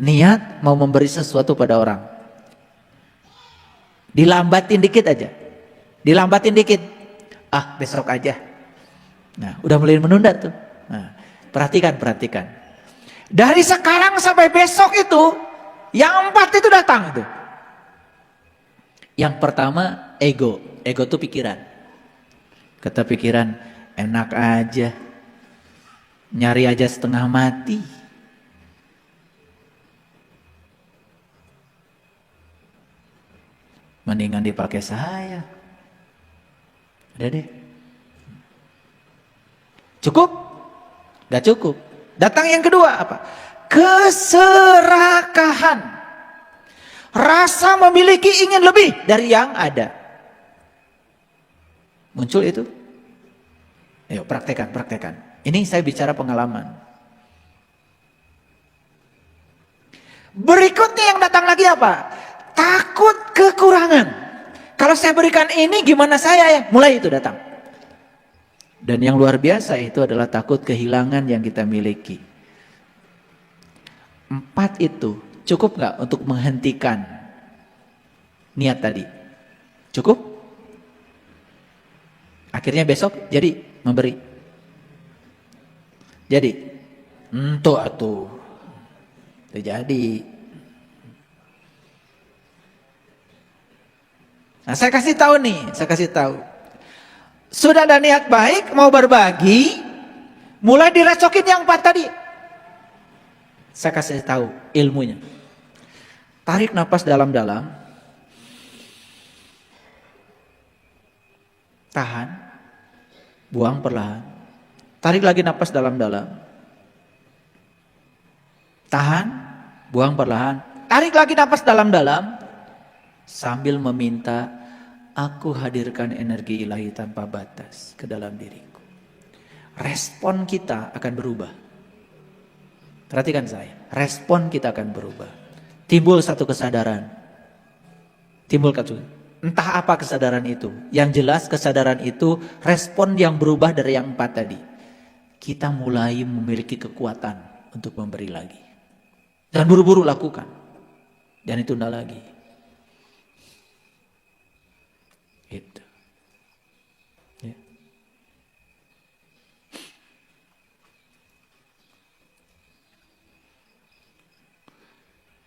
Niat mau memberi sesuatu pada orang. Dilambatin dikit aja. Dilambatin dikit. Ah, besok aja. Nah, udah mulai menunda tuh. Nah, perhatikan. Dari sekarang sampai besok itu, yang 4 itu datang itu. Yang pertama, ego. Ego itu pikiran. Kata pikiran, enak aja. Nyari aja setengah mati. Mendingan dipakai saya. Udah deh. Cukup? Gak cukup. Datang yang kedua apa? Keserakahan. Rasa memiliki ingin lebih dari yang ada. Muncul itu? Ayo praktekan. Ini saya bicara pengalaman. Berikutnya yang datang lagi apa? Takut kekurangan. Kalau saya berikan ini gimana saya ya? Mulai itu datang. Dan yang luar biasa itu adalah takut kehilangan yang kita miliki. 4 itu cukup nggak untuk menghentikan niat tadi? Cukup? Akhirnya besok jadi memberi. Jadi, atuh. Terjadi. Nah, saya kasih tahu. Sudah ada niat baik, mau berbagi, mulai direcokin yang 4 tadi. Saya kasih tahu ilmunya. Tarik nafas dalam-dalam. Tahan. Buang perlahan. Tarik lagi nafas dalam-dalam. Tahan. Buang perlahan. Tarik lagi nafas dalam-dalam. Sambil meminta, aku hadirkan energi ilahi tanpa batas ke dalam diriku. Respon kita akan berubah. Perhatikan saya, respon kita akan berubah. Timbul satu kesadaran. Entah apa kesadaran itu. Yang jelas kesadaran itu respon yang berubah dari yang 4 tadi. Kita mulai memiliki kekuatan untuk memberi lagi. Dan buru-buru lakukan. Dan itu tidak lagi. Itu. Ya.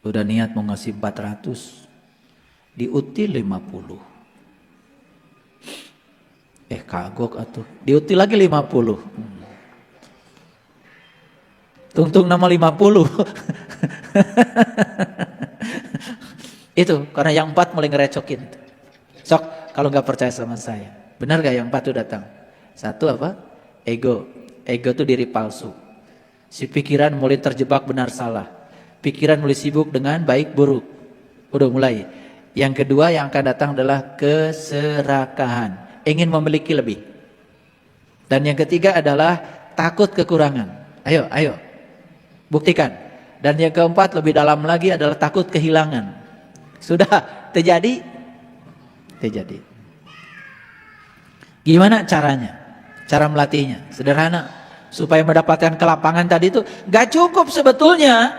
Udah niat mau ngasih 400, diutil 50. Kagok atuh. Diutil lagi 50. Tungtung nama 50. Itu karena yang 4 mulai ngerecokin. Sok. Kalau nggak percaya sama saya, benar gak yang 4 itu datang? 1 apa? Ego. Ego itu diri palsu. Si pikiran mulai terjebak benar salah. Pikiran mulai sibuk dengan baik buruk. Udah mulai. Yang kedua yang akan datang adalah keserakahan. Ingin memiliki lebih. Dan yang ketiga adalah takut kekurangan. Ayo. Buktikan. Dan yang keempat lebih dalam lagi adalah takut kehilangan. Sudah terjadi? Terjadi. Gimana caranya? Cara melatihnya sederhana. Supaya mendapatkan kelapangan tadi itu gak cukup sebetulnya.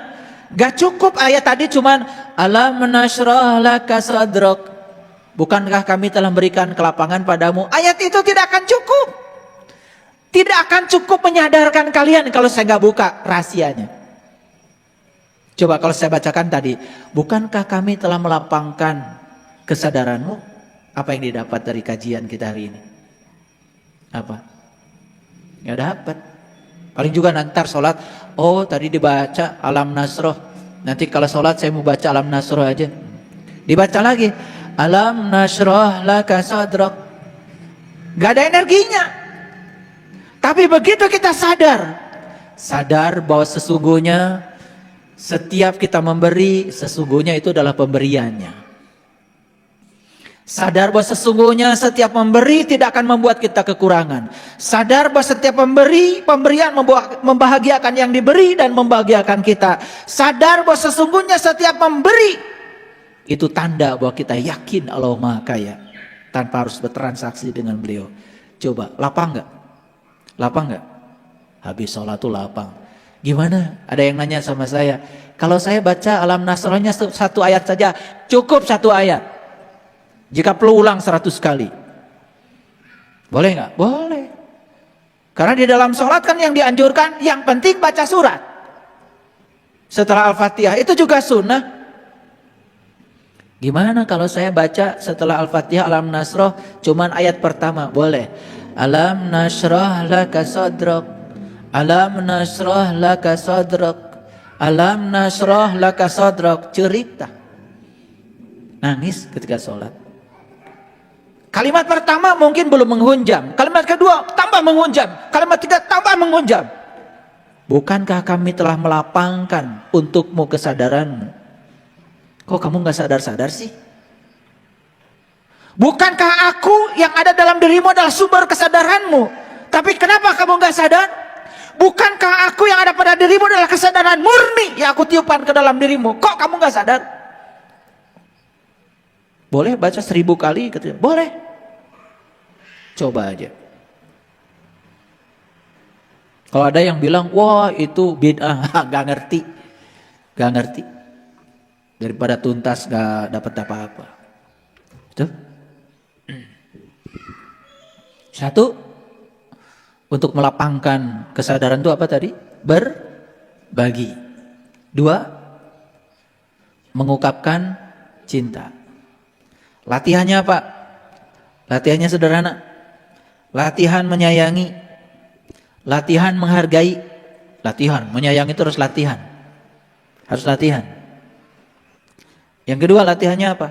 Gak cukup ayat tadi cuman alam nashrah laka sadrak. Bukankah kami telah memberikan kelapangan padamu? Ayat itu tidak akan cukup. Tidak akan cukup menyadarkan kalian kalau saya gak buka rahasianya. Coba kalau saya bacakan tadi, bukankah kami telah melapangkan kesadaranmu? Apa yang didapat dari kajian kita hari ini? Apa? Gak dapat. Paling juga nanti sholat, oh tadi dibaca alam nasroh. Nanti kalau sholat saya mau baca alam nasroh aja. Dibaca lagi, alam nasroh laka sadrak. Gak ada energinya. Tapi begitu kita sadar bahwa sesungguhnya setiap kita memberi, sesungguhnya itu adalah pemberiannya. Sadar bahwa sesungguhnya setiap memberi tidak akan membuat kita kekurangan. Sadar bahwa setiap pemberian membahagiakan yang diberi dan membahagiakan kita. Sadar bahwa sesungguhnya setiap memberi itu tanda bahwa kita yakin Allah Maha Kaya tanpa harus bertransaksi dengan beliau. Coba, lapang nggak? Lapang nggak? Habis sholat tuh lapang. Gimana? Ada yang nanya sama saya, Kalau saya baca Alam Nasrohnya satu ayat saja, cukup satu ayat. Jika perlu ulang 100 kali. Boleh nggak? Boleh. Karena di dalam sholat kan yang dianjurkan, yang penting baca surat. Setelah Al-Fatihah, itu juga sunnah. Gimana kalau saya baca setelah Al-Fatihah Alam Nasroh cuman ayat pertama? Boleh. Alam nasroh laka sadrak, alam nasroh laka sadrak, alam nasroh laka sadrak. Cerita. Nangis ketika sholat. Kalimat pertama mungkin belum menghunjam. Kalimat kedua tambah menghunjam. Kalimat ketiga tambah menghunjam. Bukankah kami telah melapangkan untukmu kesadaranmu? Kok kamu gak sadar-sadar sih? Bukankah aku yang ada dalam dirimu adalah sumber kesadaranmu? Tapi kenapa kamu gak sadar? Bukankah aku yang ada pada dirimu adalah kesadaran murni yang aku tiupkan ke dalam dirimu? Kok kamu gak sadar? Boleh baca 1000 kali? Boleh. Coba aja. Kalau ada yang bilang, wah itu bid'ah, gak ngerti. Gak ngerti. Daripada tuntas gak dapat apa-apa. Betul? Satu, untuk melapangkan kesadaran itu apa tadi? Berbagi. Dua, mengungkapkan cinta. Latihannya apa? Latihannya sederhana. Latihan menyayangi. Latihan menghargai. Latihan, menyayangi itu harus latihan. Harus latihan. Yang kedua latihannya apa?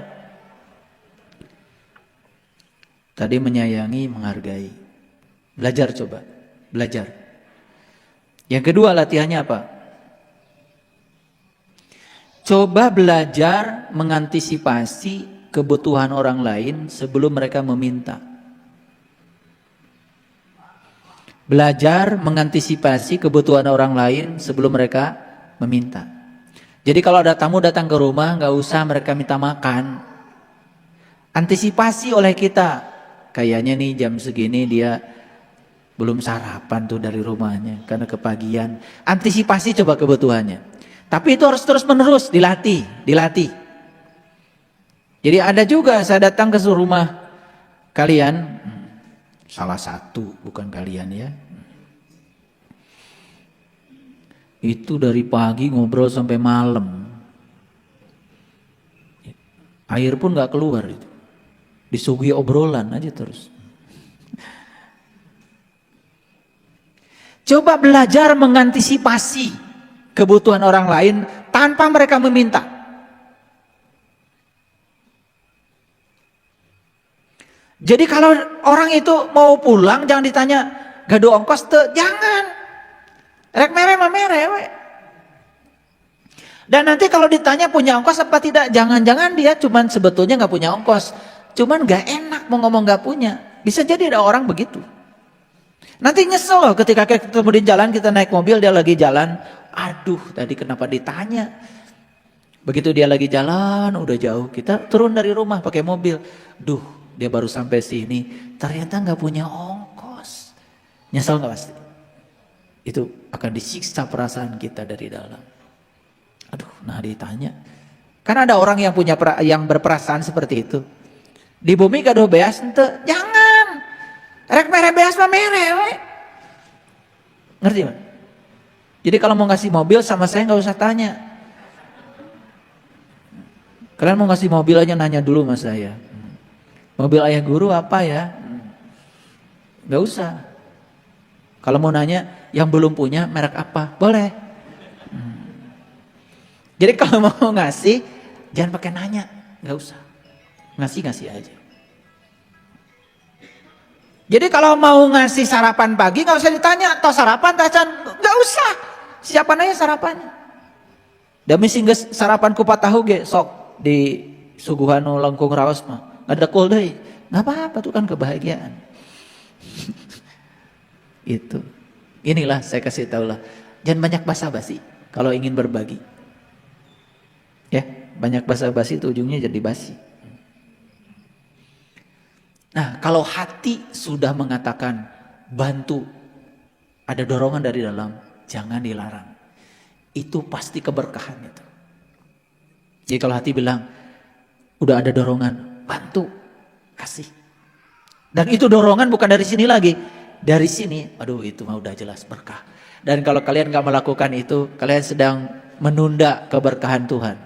Tadi menyayangi, menghargai. Belajar coba. Belajar. Yang kedua latihannya apa? Coba belajar mengantisipasi kebutuhan orang lain sebelum mereka meminta. Belajar mengantisipasi kebutuhan orang lain sebelum mereka meminta. Jadi kalau ada tamu datang ke rumah, nggak usah mereka minta makan. Antisipasi oleh kita. Kayaknya nih jam segini dia belum sarapan tuh dari rumahnya karena kepagian. Antisipasi coba kebutuhannya. Tapi itu harus terus menerus dilatih. Jadi ada juga saya datang ke rumah kalian, salah satu bukan kalian ya. Itu dari pagi ngobrol sampai malam. Air pun gak keluar itu. Disuguhi obrolan aja terus. Coba belajar mengantisipasi kebutuhan orang lain tanpa mereka meminta. Jadi kalau orang itu mau pulang jangan ditanya gaduh ongkos tuh, jangan. Rek mere mah mere we. Dan nanti kalau ditanya punya ongkos apa tidak, jangan-jangan dia cuman sebetulnya nggak punya ongkos, cuman nggak enak mau ngomong nggak punya. Bisa jadi ada orang begitu. Nanti nyesel loh ketika ketemu di jalan, kita naik mobil dia lagi jalan, aduh tadi kenapa ditanya. Begitu dia lagi jalan udah jauh, kita turun dari rumah pakai mobil, duh dia baru sampai sini, ternyata nggak punya ongkos. Nyesel nggak pasti? Itu akan disiksa perasaan kita dari dalam. Aduh, nah ditanya. Kan ada orang yang punya yang berperasaan seperti itu. Di bumi gaduh beas ente, jangan. Rek mere beas mah mere we. Ngerti kan? Jadi kalau mau ngasih mobil sama saya nggak usah tanya. Kalian mau ngasih mobil aja nanya dulu sama saya. Mobil ayah guru apa ya? Nggak usah. Kalau mau nanya yang belum punya merek apa? Boleh. Jadi kalau mau ngasih jangan pakai nanya, nggak usah. Ngasih aja. Jadi kalau mau ngasih sarapan pagi nggak usah ditanya, toh sarapan tacan, nggak usah. Siapaan aja sarapannya. Demi singgah sarapan kupat tahu ge sok di suguhan lengkung raos mah. Nggak ada kul deui. Nggak apa-apa tuh kan kebahagiaan. Itu. Inilah saya kasih tahu lah. Jangan banyak basa-basi kalau ingin berbagi. Ya, banyak basa-basi itu ujungnya jadi basi. Nah, kalau hati sudah mengatakan bantu, ada dorongan dari dalam, jangan dilarang. itu pasti keberkahan itu. Jadi kalau hati bilang, udah ada dorongan, bantu, kasih. Dan itu dorongan bukan dari sini lagi, dari sini, aduh itu mah udah jelas berkah. Dan kalau kalian gak melakukan itu, kalian sedang menunda keberkahan Tuhan.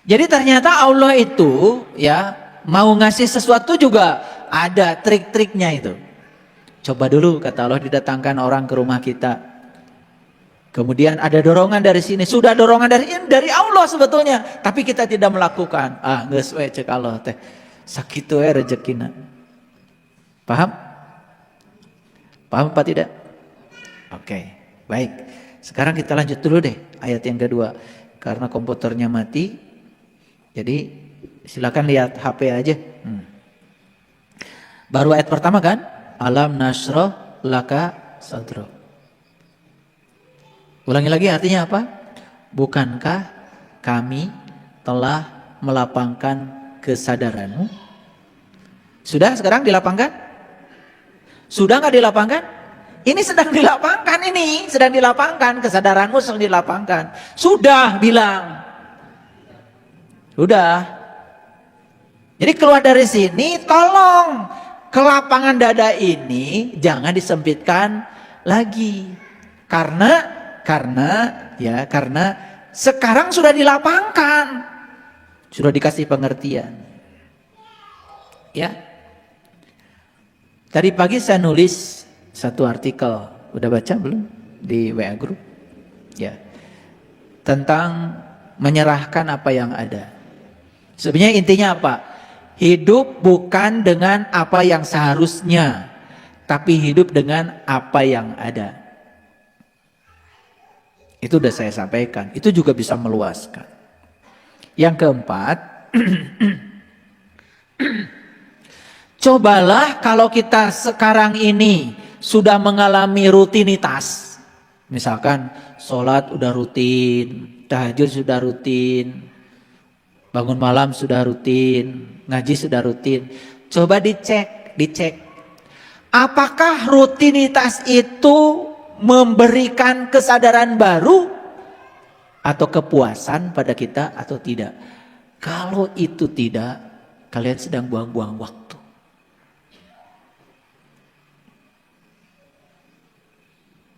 Jadi ternyata Allah itu ya mau ngasih sesuatu juga ada trik-triknya itu. Coba dulu kata Allah didatangkan orang ke rumah kita. Kemudian ada dorongan dari sini, sudah dorongan dari Allah sebetulnya, tapi kita tidak melakukan. Geus we cek Allah teh. Sakitu rezekina. Paham? Paham apa tidak? Oke, baik. Sekarang kita lanjut dulu deh ayat yang kedua. Karena komputernya mati. Jadi silakan lihat HP aja. Baru ayat pertama kan? Alam nasroh laka sadro. Ulangi lagi artinya apa? Bukankah kami telah melapangkan kesadaranmu? Sudah sekarang dilapangkan? Sudah nggak dilapangkan? Ini sedang dilapangkan ini. Sedang dilapangkan. Kesadaranmu sedang dilapangkan. Sudah bilang. Sudah. Jadi keluar dari sini tolong. Kelapangan dada ini jangan disempitkan lagi. Karena sekarang sudah dilapangkan. Sudah dikasih pengertian. Ya. Tadi pagi saya nulis satu artikel. Udah baca belum? Di WA Group. Ya. Tentang menyerahkan apa yang ada. Sebenarnya intinya apa? Hidup bukan dengan apa yang seharusnya, tapi hidup dengan apa yang ada. Itu udah saya sampaikan. Itu juga bisa meluaskan. Yang keempat, cobalah kalau kita sekarang ini sudah mengalami rutinitas. Misalkan sholat udah rutin, tahajud sudah rutin, bangun malam sudah rutin, ngaji sudah rutin. Coba dicek. Apakah rutinitas itu memberikan kesadaran baru atau kepuasan pada kita atau tidak? Kalau itu tidak, kalian sedang buang-buang waktu.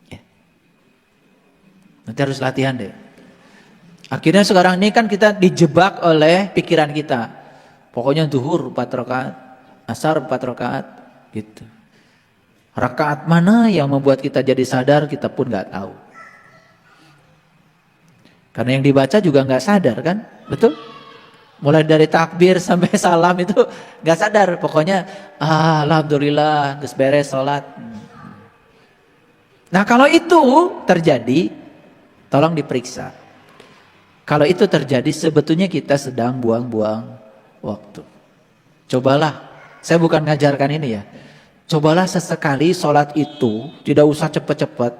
Ya. Nanti harus latihan deh. Akhirnya sekarang ini kan kita dijebak oleh pikiran kita. Pokoknya zuhur 4 rakaat, asar 4 rakaat, gitu. Rakaat mana yang membuat kita jadi sadar kita pun nggak tahu. Karena yang dibaca juga nggak sadar kan, betul? Mulai dari takbir sampai salam itu nggak sadar. Pokoknya alhamdulillah geus beres sholat. Nah kalau itu terjadi, tolong diperiksa. Kalau itu terjadi sebetulnya kita sedang buang-buang waktu. Cobalah, saya bukan ngajarkan ini ya. Cobalah sesekali sholat itu tidak usah cepat-cepat,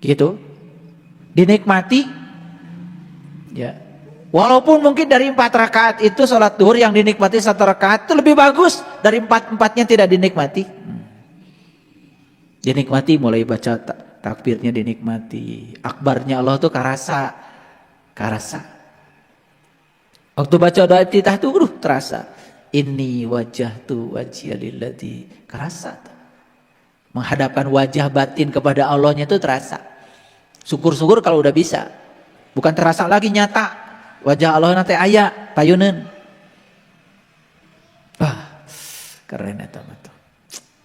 gitu, dinikmati, ya. Walaupun mungkin dari 4 rakaat itu sholat duhur yang dinikmati 1 rakaat itu lebih bagus dari 4-4-nya tidak dinikmati. Dinikmati mulai baca takbirnya dinikmati, akbarnya Allah tuh karasa. Waktu baca doa iftitah tuh terasa. Inni wajjahtu wajhiya lillati karasa. Menghadapkan wajah batin kepada Allahnya itu terasa. Syukur-syukur kalau udah bisa. Bukan terasa lagi nyata. Wajah Allah nanti aya payuneun. Wah, keren eta mah.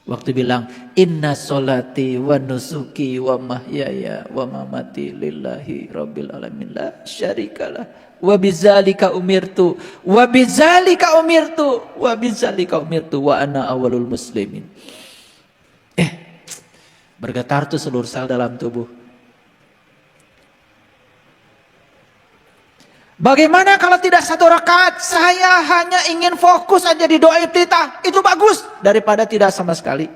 Waktu bilang inna sholati wa nusuki wa mahyaya wa mamati lillahi rabbil alamin la syarikalah wa bidzalika umirtu wa bidzalika umirtu wa bidzalika umirtu wa ana awwalul muslimin. Bergetar tuh seluruh sel dalam tubuh. Bagaimana kalau tidak 1 rakaat, saya hanya ingin fokus aja di doa iftitah, itu bagus daripada tidak sama sekali.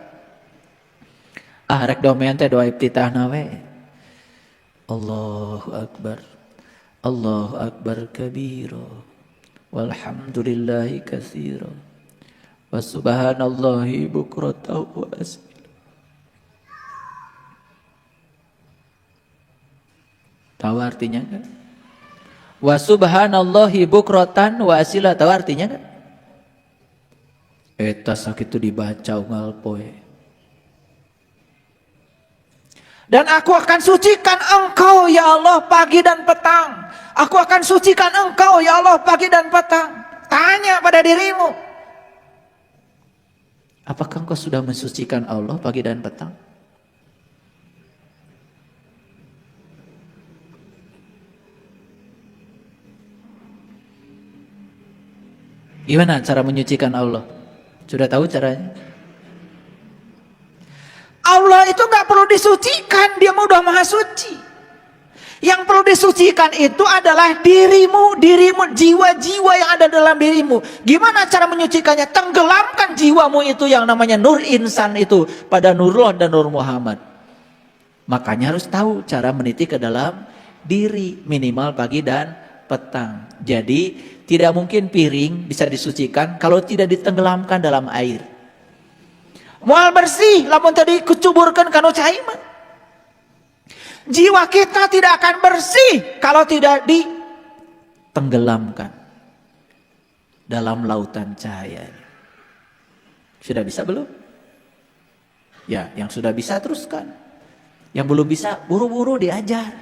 Rek domen teh doa iftitah nawe. Allahu akbar. Allahu akbar kabira. Walhamdulillahi katsira. Wa subhanallahi bukratan wa asila. Tahu artinya kan? Wa subhanallahi bukratan wa asila, tahu artinya kan? Eta sakitu dibaca unggal poe. Dan aku akan sucikan engkau ya Allah pagi dan petang. Aku akan sucikan engkau ya Allah pagi dan petang. Tanya pada dirimu, apakah engkau sudah mensucikan Allah pagi dan petang? Gimana cara menyucikan Allah? Sudah tahu caranya? Allah itu gak perlu disucikan, dia udah maha suci. Yang perlu disucikan itu adalah dirimu, jiwa-jiwa yang ada dalam dirimu. Gimana cara menyucikannya? Tenggelamkan jiwamu itu yang namanya nur insan itu pada Nurullah dan Nur Muhammad. Makanya harus tahu cara meniti ke dalam diri, minimal pagi dan petang. Jadi tidak mungkin piring bisa disucikan kalau tidak ditenggelamkan dalam air. Moal bersih, lamun tadi kucuburkan kanu cai mah. Jiwa kita tidak akan bersih kalau tidak ditenggelamkan dalam lautan cahaya. Sudah bisa belum? Ya, yang sudah bisa teruskan. Yang belum bisa buru-buru diajar.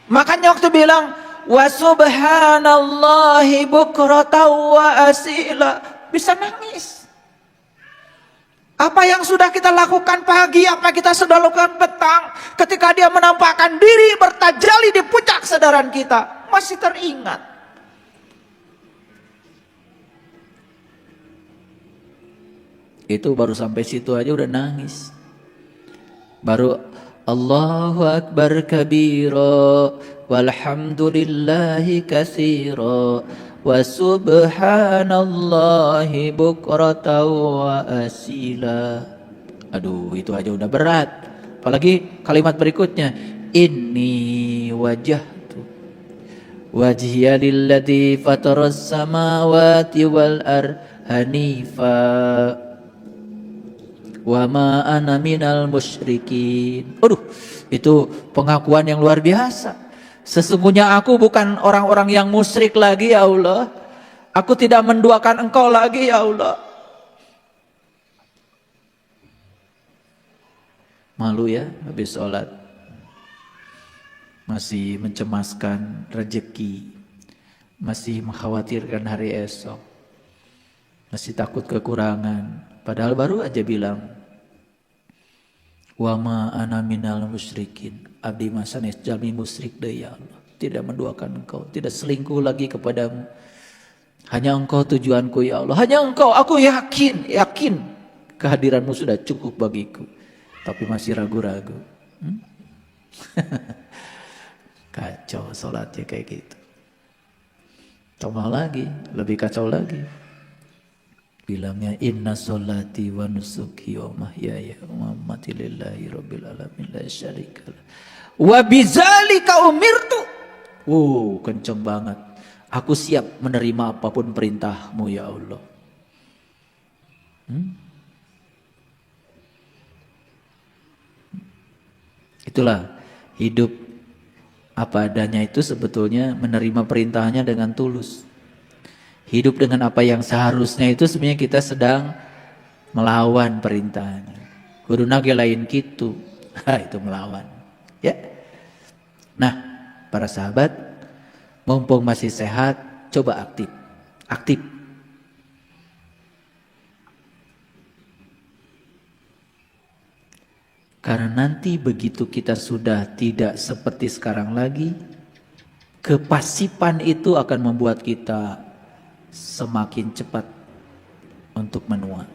Makanya waktu bilang wa subhanallahi bukratan wa asila, bisa nangis. Apa yang sudah kita lakukan pagi, apa kita sudah lakukan petang, ketika dia menampakkan diri bertajalli di puncak kesadaran kita, masih teringat. Itu baru sampai situ aja udah nangis. Baru Allahu Akbar kabira walhamdulillahi katsira wa subhanallahi bukratan wa asila. Aduh, itu aja udah berat. Apalagi kalimat berikutnya, inni wajjahtu wajhiya lilladzi fataras samawati wal ardh hanifa wa ma ana minal musyrikin. Aduh, itu pengakuan yang luar biasa. Sesungguhnya aku bukan orang-orang yang musyrik lagi ya Allah. Aku tidak menduakan engkau lagi ya Allah. Malu ya habis sholat. Masih mencemaskan rezeki. Masih mengkhawatirkan hari esok. Masih takut kekurangan. Padahal baru aja bilang, wa ma ana minal musyrikin, abdi masanes jalmi musyrik deui ya Allah, tidak menduakan engkau, tidak selingkuh lagi kepadamu, hanya engkau tujuanku ya Allah, hanya engkau, aku yakin kehadiranmu sudah cukup bagiku, tapi masih ragu-ragu. Kacau sholatnya kayak gitu. Tambah lagi, lebih kacau lagi. Bilangnya inna sholati wa nusuki wa mahyaya wa mamati lillahi rabbil alamin la syarikalah wa bidzalika umirtu. Kenceng banget. Aku siap menerima apapun perintahmu ya Allah. Itulah hidup apa adanya itu sebetulnya menerima perintahnya dengan tulus. Hidup dengan apa yang seharusnya itu sebenarnya kita sedang melawan perintahnya. Kuduna ge lain kitu. Itu melawan. Ya. Nah, para sahabat, mumpung masih sehat, coba aktif. Aktif. Karena nanti begitu kita sudah tidak seperti sekarang lagi, kepasipan itu akan membuat kita semakin cepat untuk menua.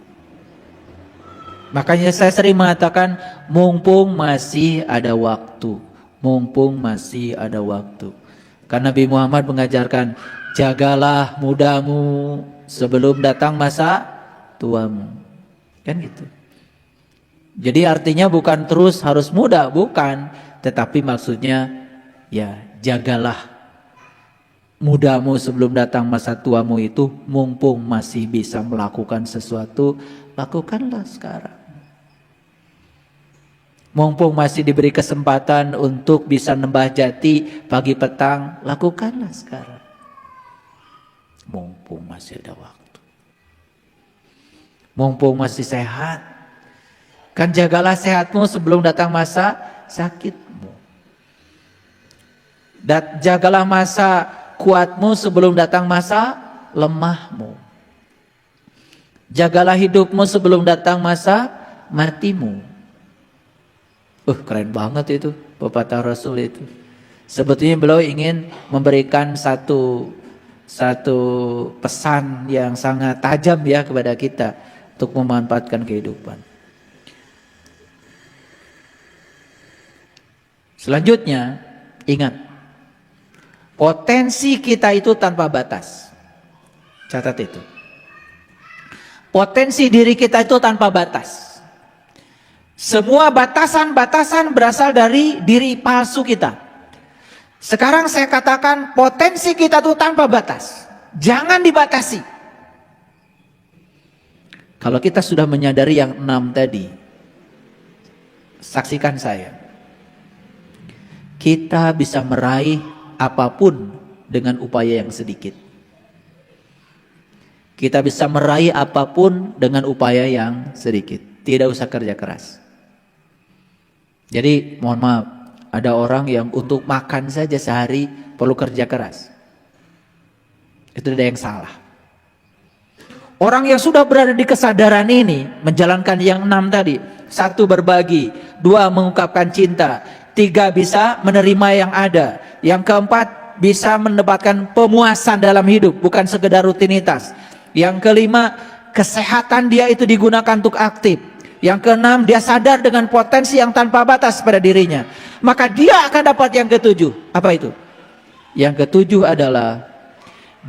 Makanya saya sering mengatakan mumpung masih ada waktu, mumpung masih ada waktu. Karena Nabi Muhammad mengajarkan jagalah mudamu sebelum datang masa tuamu. Kan gitu. Jadi artinya bukan terus harus muda, bukan, tetapi maksudnya ya jagalah mudamu sebelum datang masa tuamu itu, mumpung masih bisa melakukan sesuatu, lakukanlah sekarang. Mumpung masih diberi kesempatan untuk bisa nembah jati pagi petang, lakukanlah sekarang. Mumpung masih ada waktu. Mumpung masih sehat. Kan jagalah sehatmu sebelum datang masa sakitmu. Dan jagalah masa kuatmu sebelum datang masa lemahmu. Jagalah hidupmu sebelum datang masa matimu. Keren banget itu pepatah Rasul itu. Sebetulnya beliau ingin memberikan satu pesan yang sangat tajam ya kepada kita untuk memanfaatkan kehidupan. Selanjutnya, ingat, potensi kita itu tanpa batas. Catat itu. Potensi diri kita itu tanpa batas. Semua batasan-batasan berasal dari diri palsu kita. Sekarang saya katakan potensi kita itu tanpa batas. Jangan dibatasi. Kalau kita sudah menyadari yang 6 tadi, saksikan saya. Kita bisa meraih apapun dengan upaya yang sedikit. Kita bisa meraih apapun dengan upaya yang sedikit. Tidak usah kerja keras. Jadi mohon maaf, ada orang yang untuk makan saja sehari perlu kerja keras. Itu ada yang salah. Orang yang sudah berada di kesadaran ini menjalankan yang 6 tadi. 1, berbagi. 2, mengungkapkan cinta. 3, bisa menerima yang ada. Yang keempat, bisa mendapatkan pemuasan dalam hidup, bukan sekedar rutinitas. Yang kelima, kesehatan dia itu digunakan untuk aktif. Yang keenam, dia sadar dengan potensi yang tanpa batas pada dirinya. Maka dia akan dapat yang ketujuh. Apa itu? Yang ketujuh adalah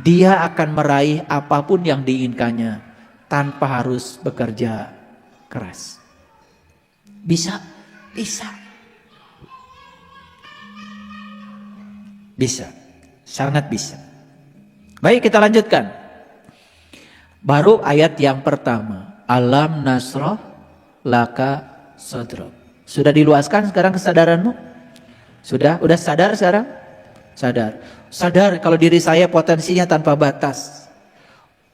dia akan meraih apapun yang diinginkannya tanpa harus bekerja keras. Bisa, bisa. Bisa, sangat bisa. Baik, kita lanjutkan. Baru ayat yang pertama. Alam nasrah laka sadrak. Sudah diluaskan sekarang kesadaranmu? Sudah sadar sekarang? Sadar kalau diri saya potensinya tanpa batas.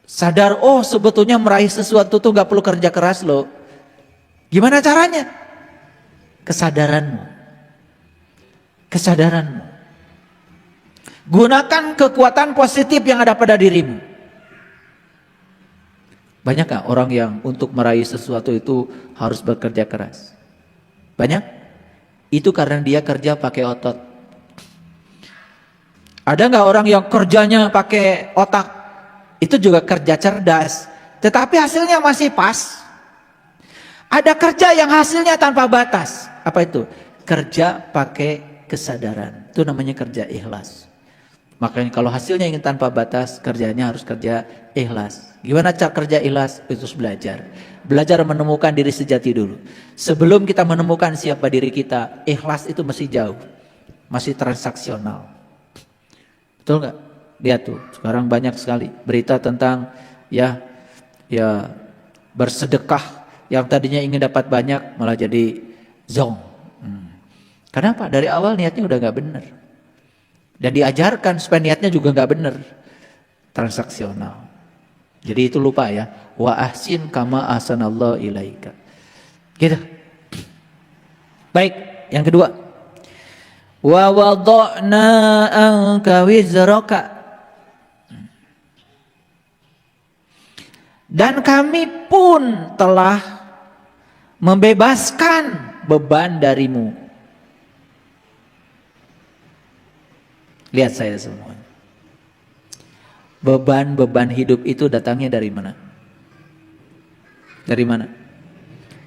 Sadar, oh sebetulnya meraih sesuatu tuh gak perlu kerja keras loh. Gimana caranya? Kesadaranmu. Gunakan kekuatan positif yang ada pada dirimu. Banyak gak orang yang untuk meraih sesuatu itu harus bekerja keras? Banyak? Itu karena dia kerja pakai otot. Ada gak orang yang kerjanya pakai otak? Itu juga kerja cerdas, tetapi hasilnya masih pas. Ada kerja yang hasilnya tanpa batas. Apa itu? Kerja pakai kesadaran. Itu namanya kerja ikhlas. Makanya kalau hasilnya ingin tanpa batas, kerjanya harus kerja ikhlas. Gimana cara kerja ikhlas? Itu belajar. Belajar menemukan diri sejati dulu. Sebelum kita menemukan siapa diri kita, ikhlas itu masih jauh. Masih transaksional. Betul nggak? Lihat tuh, sekarang banyak sekali berita tentang ya bersedekah yang tadinya ingin dapat banyak malah jadi zong. Kenapa? Dari awal niatnya udah nggak benar. Dan diajarkan supaya niatnya juga nggak benar, transaksional. Jadi itu lupa ya. Wa ahsin kama ahsanallahu ilaika. Gitu. Baik, yang kedua. Wa wada'na anka wizraka. Dan kami pun telah membebaskan beban darimu. Lihat saya semua. Beban-beban hidup itu datangnya dari mana? Dari mana?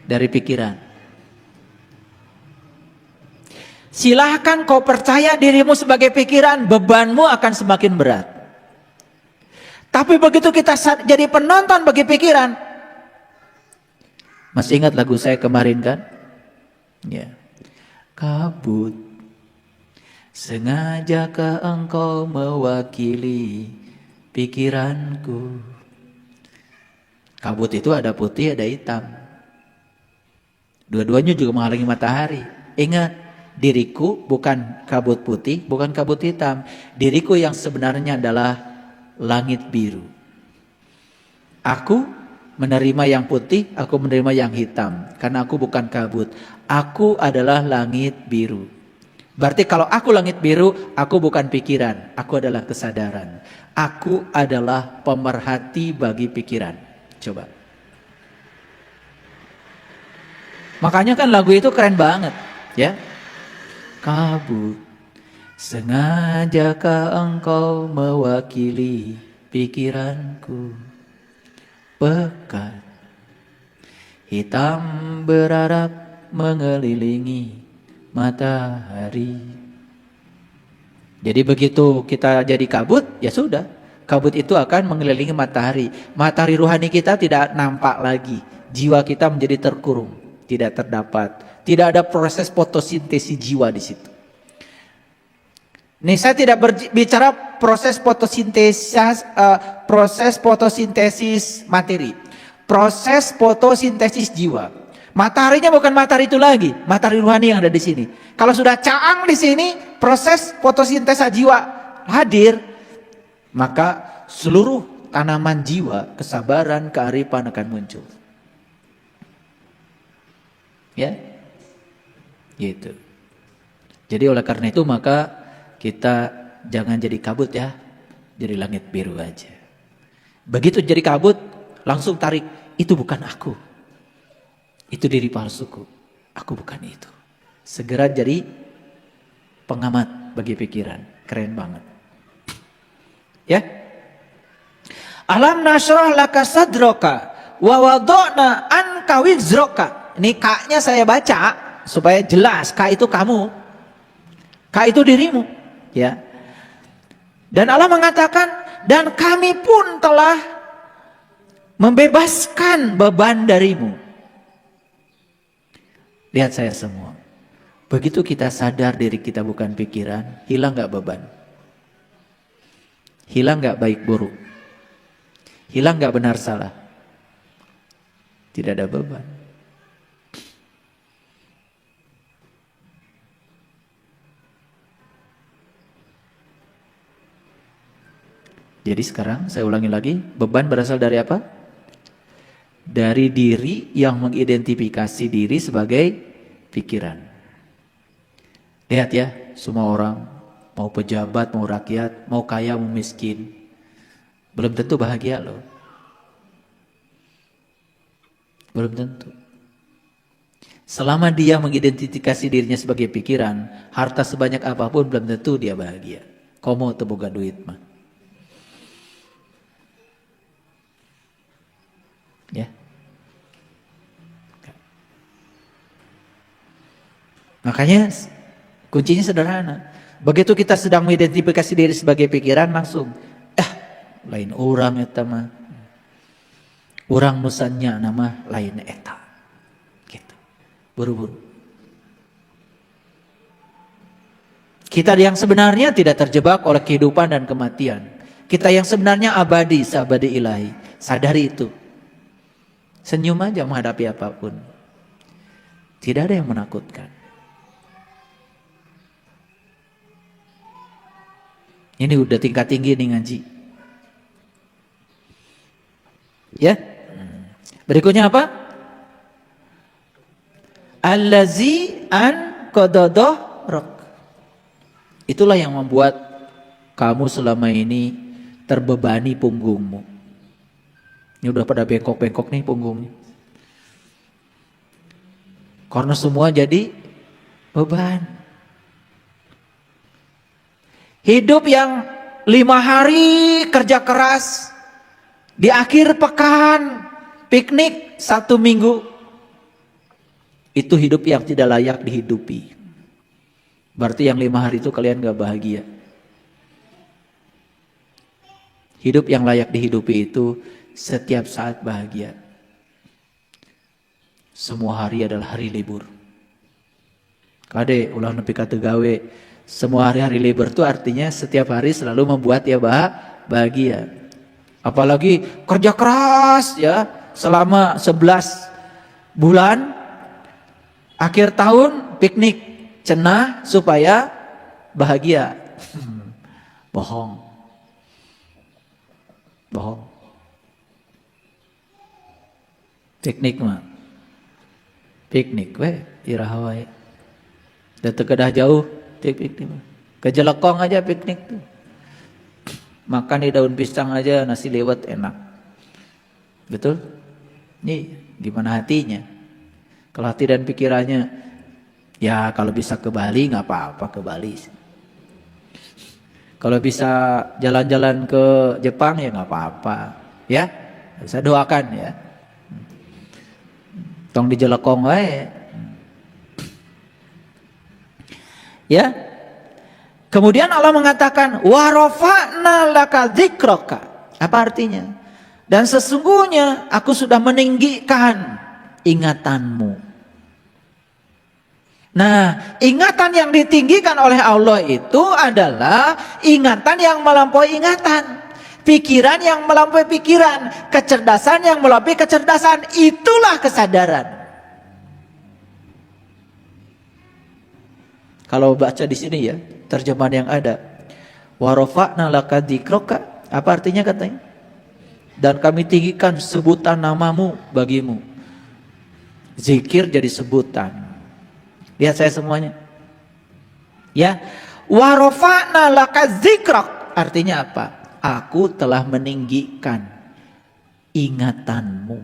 Dari pikiran. Silahkan kau percaya dirimu sebagai pikiran, bebanmu akan semakin berat. Tapi begitu kita jadi penonton bagi pikiran. Masih ingat lagu saya kemarin kan? Ya. Kabut. Sengajakah engkau mewakili pikiranku? Kabut itu ada putih, ada hitam. Dua-duanya juga menghalangi matahari. Ingat, diriku bukan kabut putih, bukan kabut hitam. Diriku yang sebenarnya adalah langit biru. Aku menerima yang putih, aku menerima yang hitam. Karena aku bukan kabut. Aku adalah langit biru. Berarti kalau aku langit biru, aku bukan pikiran. Aku adalah kesadaran. Aku adalah pemerhati bagi pikiran. Coba. Makanya kan lagu itu keren banget. Ya. Kabut, sengajakah engkau mewakili pikiranku? Pekat, hitam berarak mengelilingi matahari. Jadi begitu kita jadi kabut, ya sudah. Kabut itu akan mengelilingi matahari. Matahari rohani kita tidak nampak lagi. Jiwa kita menjadi terkurung, tidak terdapat. Tidak ada proses fotosintesis jiwa di situ. Nih saya tidak berbicara proses fotosintesis materi. Proses fotosintesis jiwa. Mataharinya bukan matahari itu lagi, matahari rohani yang ada di sini. Kalau sudah caang di sini, proses fotosintesis jiwa hadir, maka seluruh tanaman jiwa, kesabaran, kearifan akan muncul. Ya, gitu. Jadi oleh karena itu maka kita jangan jadi kabut ya, jadi langit biru aja. Begitu jadi kabut, langsung tarik, itu bukan aku. Itu diri palsuku. Aku bukan itu. Segera jadi pengamat bagi pikiran. Keren banget. Ya. Alam nashrah laka sadroka wa wada'na anka wizroka. Ini K-nya saya baca supaya jelas. K itu kamu. K itu dirimu. Ya. Dan Allah mengatakan, dan kami pun telah membebaskan beban darimu. Lihat saya semua. Begitu kita sadar diri kita bukan pikiran, hilang gak beban? Hilang gak baik buruk? Hilang gak benar salah? Tidak ada beban. Jadi sekarang saya ulangi lagi, beban berasal dari apa? Dari diri yang mengidentifikasi diri sebagai pikiran. Lihat ya, semua orang, mau pejabat, mau rakyat, mau kaya, mau miskin, belum tentu bahagia loh. Belum tentu. Selama dia mengidentifikasi dirinya sebagai pikiran, harta sebanyak apapun belum tentu dia bahagia. Komo teu boga duit mah. Ya. Makanya kuncinya sederhana. Begitu kita sedang mengidentifikasi diri sebagai pikiran, langsung lain orang eta mah. Urang nusannya nama lain eta. Gitu. Buru-buru. Kita yang sebenarnya tidak terjebak oleh kehidupan dan kematian. Kita yang sebenarnya abadi, seabadi ilahi. Sadari itu. Senyum aja menghadapi apapun. Tidak ada yang menakutkan. Ini udah tingkat tinggi nih ngaji. Ya. Berikutnya apa? Allazi an qadadah rok. Itulah yang membuat kamu selama ini terbebani punggungmu. Ini udah pada bengkok-bengkok nih punggungnya. Karena semua jadi beban. Hidup yang 5 hari kerja keras. Di akhir pekan piknik 1 minggu. Itu hidup yang tidak layak dihidupi. Berarti yang 5 hari itu kalian gak bahagia. Hidup yang layak dihidupi itu setiap saat bahagia. Semua hari adalah hari libur. Kade ulang nepi ka teu gawe. Semua hari-hari libur itu artinya setiap hari selalu membuat dia bahagia. Apalagi kerja keras ya selama 11 bulan Akhir tahun piknik, cenah supaya bahagia. Bohong. Bohong. Piknik mah. Piknik we, iraha wae. Da teu kedah jauh piknik mah. Ke Jelekong aja piknik tuh. Makan di daun pisang aja nasi liwet enak. Betul? Nih, gimana hatinya? Kalau hati dan pikirannya, ya kalau bisa ke Bali nggak apa-apa ke Bali. Kalau bisa jalan-jalan ke Jepang ya nggak apa-apa, ya. Bisa doakan ya. Tong di Jelekong wae. Ya. Kemudian Allah mengatakan wa rafa'na laka dzikraka. Apa artinya? Dan sesungguhnya aku sudah meninggikan ingatanmu. Nah, ingatan yang ditinggikan oleh Allah itu adalah ingatan yang melampaui ingatan, pikiran yang melampaui pikiran, kecerdasan yang melampaui kecerdasan. Itulah kesadaran. Kalau baca di sini ya, terjemahan yang ada, wa rafa'na laka dzikraka, apa artinya katanya? Dan kami tinggikan sebutan namamu bagimu. Zikir jadi sebutan. Lihat saya semuanya. Ya. Wa rafa'na laka dzikrak. Artinya apa? Aku telah meninggikan ingatanmu.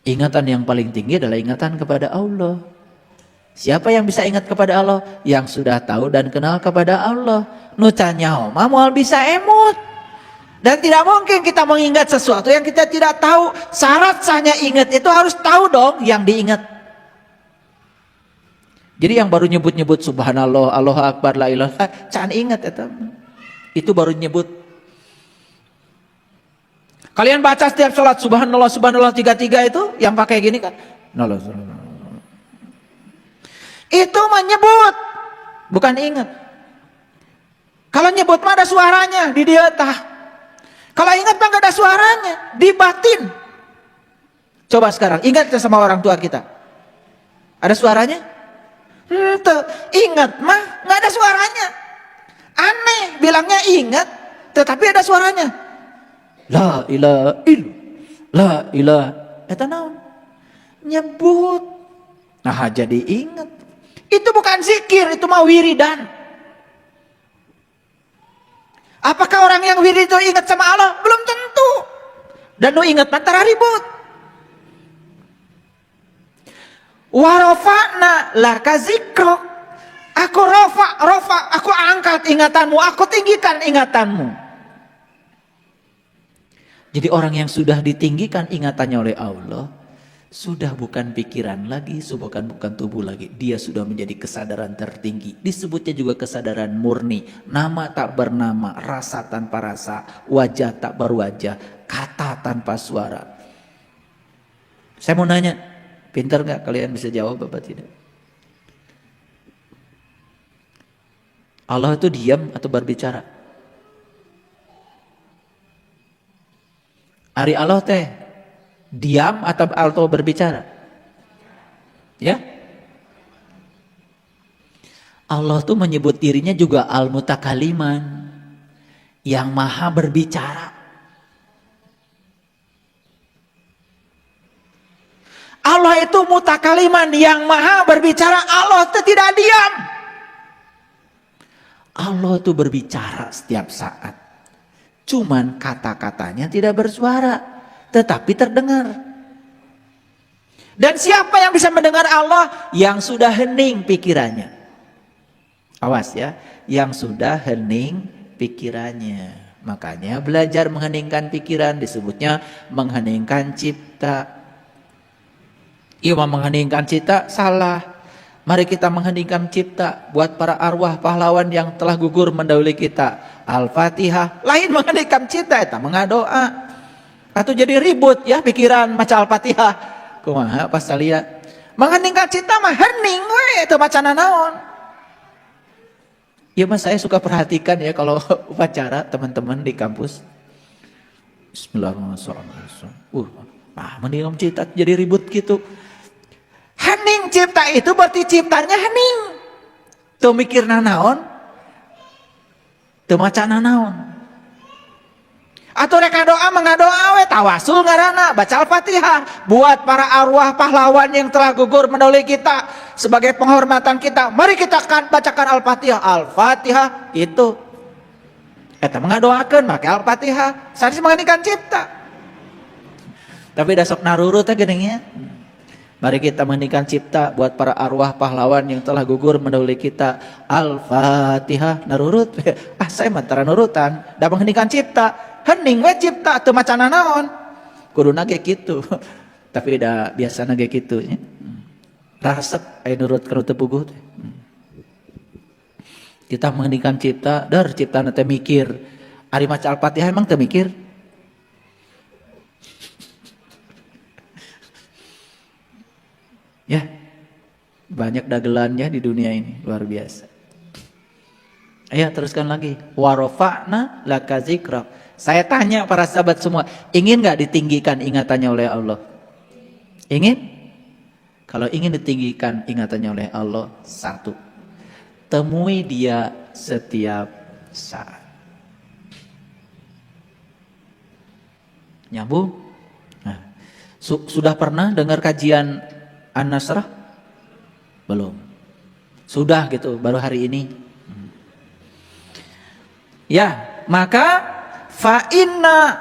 Ingatan yang paling tinggi adalah ingatan kepada Allah. Siapa yang bisa ingat kepada Allah? Yang sudah tahu dan kenal kepada Allah. Nucanya mah moal bisa emut. Dan tidak mungkin kita mengingat sesuatu yang kita tidak tahu. Syarat sahnya ingat itu harus tahu dong yang diingat. Jadi yang baru nyebut-nyebut subhanallah, Allahu akbar, la ilaha, can ingat itu baru nyebut. Kalian baca setiap salat subhanallah subhanallah 33 itu yang pakai gini kan? Itu menyebut, bukan ingat. Kalau nyebut mah ada suaranya di dia tah. Kalau ingat mah gak ada suaranya, di batin. Coba sekarang ingat sama orang tua kita. Ada suaranya? Ingat mah nggak ada suaranya. Aneh bilangnya ingat tetapi ada suaranya. La ilaha illallah, la ilaha, eta naon? Nyebut. Nah jadi ingat. Itu bukan zikir, itu mah wiridan. Apakah orang yang wirid itu ingat sama Allah? Belum tentu. Dan lu ingat antara ribut. Wa rafa'na laka dzikrok. Aku aku angkat ingatanmu, aku tinggikan ingatanmu. Jadi orang yang sudah ditinggikan ingatannya oleh Allah, sudah bukan pikiran lagi, bukan tubuh lagi. Dia sudah menjadi kesadaran tertinggi. Disebutnya juga kesadaran murni. Nama tak bernama, rasa tanpa rasa, wajah tak berwajah, kata tanpa suara. Saya mau nanya, pintar nggak kalian bisa jawab apa tidak? Allah itu diam atau berbicara? Ari Allah teh diam atau berbicara? Ya. Allah tuh menyebut dirinya juga al-mutakaliman, yang maha berbicara. Allah itu mutakaliman, yang maha berbicara. Allah itu tidak diam. Allah itu berbicara setiap saat. Cuman kata-katanya tidak bersuara, tetapi terdengar. Dan siapa yang bisa mendengar Allah? Yang sudah hening pikirannya. Awas ya, yang sudah hening pikirannya. Makanya belajar mengheningkan pikiran disebutnya mengheningkan cipta. Iya, mengheningkan cipta salah. Mari kita mengheningkan cipta buat para arwah pahlawan yang telah gugur mendahului kita. Al-Fatihah. Lain mengheningkan cipta eta mengadoa. Atau jadi ribut ya pikiran maca Al-Fatihah. Kumaha pas lihat. Mengheningkan cipta mah hening we teu macana naon. Ya mas, saya suka perhatikan ya kalau upacara teman-teman di kampus. Bismillahirrahmanirrahim. Mending cipta jadi ribut gitu. Hening cipta itu berarti ciptanya hening. Tuh mikir naon, tuh maca naon. Atau reka doa mengadoa we tawasul ngaranna baca Al-Fatihah buat para arwah pahlawan yang telah gugur mendahului kita sebagai penghormatan kita. Mari kita akan bacakan Al-Fatihah. Al-Fatihah itu eta mengadoakeun make Al-Fatihah sanes menganikan cipta. Tapi dasok narurut teh geuning nya. Mari kita menganikan cipta buat para arwah pahlawan yang telah gugur mendahului kita. Al-Fatihah narurut. Saya mah tara nurutan da menganikan cipta. Hening we cipta teu macana naon kuduna ge kitu tapi da biasana ge kitu nya rasep aya nurut kana teu puguh teh kita menghentikan cipta dar ciptana teh mikir ari maca Al-Fatihah emang teu mikir ya banyak dagelannya di dunia ini luar biasa. Ayo teruskan lagi warofa'na laka zikrak. Saya tanya para sahabat semua, ingin gak ditinggikan ingatannya oleh Allah? Ingin? Kalau ingin ditinggikan ingatannya oleh Allah, satu, temui dia setiap saat. Nyambung? Nah, sudah pernah dengar kajian An-Nasrah? Belum. Sudah gitu, baru hari ini. Ya, maka fa inna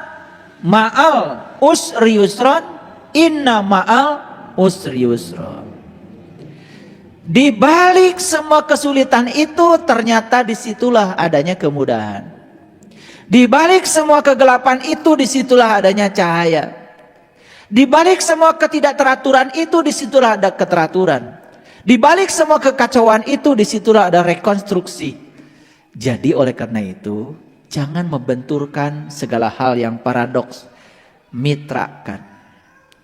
ma'al usri yusran, inna ma'al usri yusran. Di balik semua kesulitan itu ternyata disitulah adanya kemudahan. Di balik semua kegelapan itu disitulah adanya cahaya. Di balik semua ketidakteraturan itu disitulah ada keteraturan. Di balik semua kekacauan itu disitulah ada rekonstruksi. Jadi oleh karena itu jangan membenturkan segala hal yang paradoks. Mitrakan.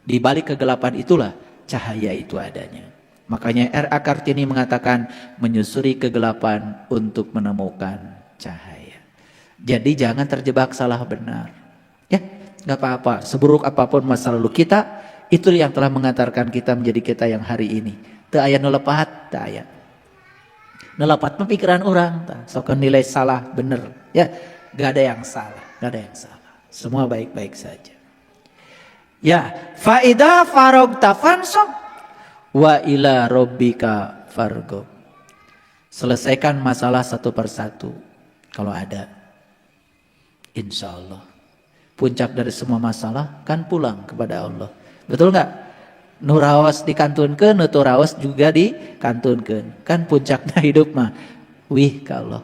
Di balik kegelapan itulah cahaya itu adanya. Makanya R.A. Kartini mengatakan menyusuri kegelapan untuk menemukan cahaya. Jadi jangan terjebak salah benar. Ya, gak apa-apa. Seburuk apapun masa lalu kita, itu yang telah mengantarkan kita menjadi kita yang hari ini. Teu aya nu lepat, teu aya. Nelapat pemikiran orang, sok nilai salah bener, ya gak ada yang salah, gak ada yang salah, semua baik-baik saja. Ya, faida farogta fansab wa ila robbika fargob. Selesaikan masalah satu persatu, kalau ada, insya Allah. Puncak dari semua masalah kan pulang kepada Allah, betul nggak? Nurawas dikantunkeun, nuturawas juga dikantunkeun. Kan puncaknya hidup mah wih ka Allah.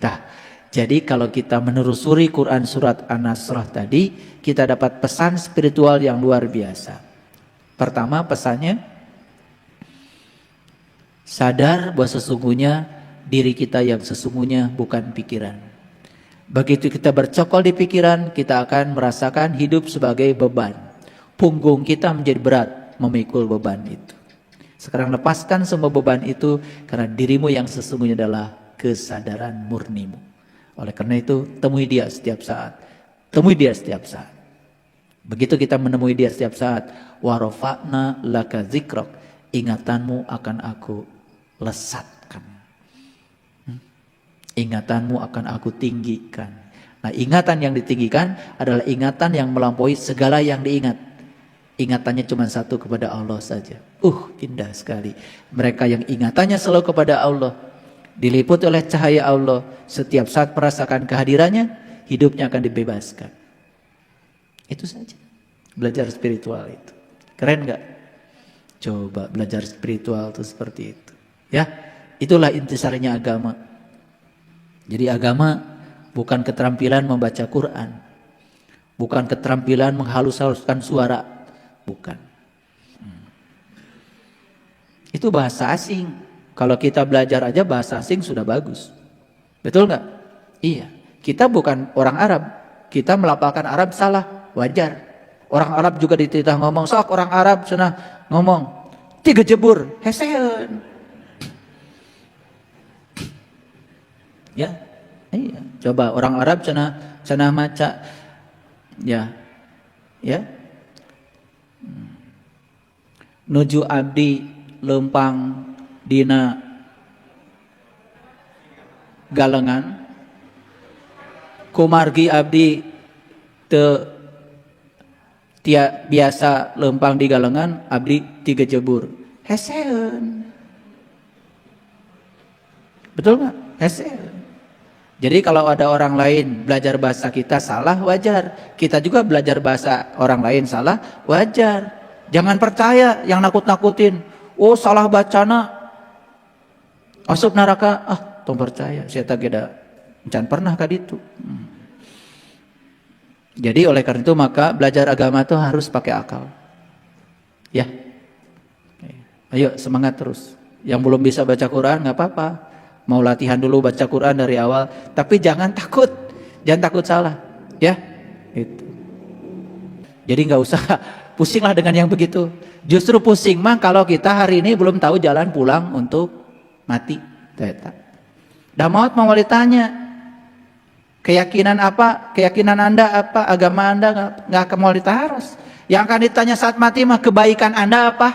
Nah, jadi kalau kita menelusuri Quran surat An-Nasrah tadi, kita dapat pesan spiritual yang luar biasa. Pertama pesannya, sadar bahwa sesungguhnya diri kita yang sesungguhnya bukan pikiran. Begitu kita bercokol di pikiran, kita akan merasakan hidup sebagai beban. Punggung kita menjadi berat memikul beban itu. Sekarang lepaskan semua beban itu karena dirimu yang sesungguhnya adalah kesadaran murnimu. Oleh karena itu temui dia setiap saat. Temui dia setiap saat. Begitu kita menemui dia setiap saat, warofa'na laka zikrok, ingatanmu akan aku lesatkan. Ingatanmu akan aku tinggikan. Nah, ingatan yang ditinggikan adalah ingatan yang melampaui segala yang diingat. Ingatannya cuma satu kepada Allah saja. Indah sekali. Mereka yang ingatannya selalu kepada Allah, diliputi oleh cahaya Allah, setiap saat merasakan kehadirannya, hidupnya akan dibebaskan. Itu saja. Belajar spiritual itu. Keren gak? Coba belajar spiritual itu seperti itu. Ya, itulah intisarinya agama. Jadi agama bukan keterampilan membaca Quran. Bukan keterampilan menghalus-haluskan suara. Bukan. Itu bahasa asing. Kalau kita belajar aja bahasa asing sudah bagus. Betul nggak? Iya. Kita bukan orang Arab. Kita melafalkan Arab salah. Wajar. Orang Arab juga dititah ngomong. Sok orang Arab cenah ngomong. 3 jebur. Heseun. Ya. Iya. Coba orang Arab cenah maca. Ya. Ya. nuju abdi lempang dina galengan, kumargi abdi biasa lempang di galengan, abdi tiga jebur heseen. Betul nggak? Heseen. Jadi kalau ada orang lain belajar bahasa kita salah, wajar. Kita juga belajar bahasa orang lain salah, wajar. Jangan percaya yang nakut-nakutin. Oh, salah bacana asup neraka. Tong percaya, saya tak ada encan pernah ka ditu. Jadi oleh karena itu maka belajar agama itu harus pakai akal. Ya. Ayo semangat terus. Yang belum bisa baca Quran nggak apa-apa. Mau latihan dulu baca Quran dari awal, tapi jangan takut. Jangan takut salah, ya. Itu. Jadi nggak usah pusinglah dengan yang begitu. Justru pusing mah kalau kita hari ini belum tahu jalan pulang untuk mati. Dah maut mau ditanya, keyakinan apa? Keyakinan Anda apa? Agama Anda nggak akan mau ditaros. Yang akan ditanya saat mati mah kebaikan Anda apa?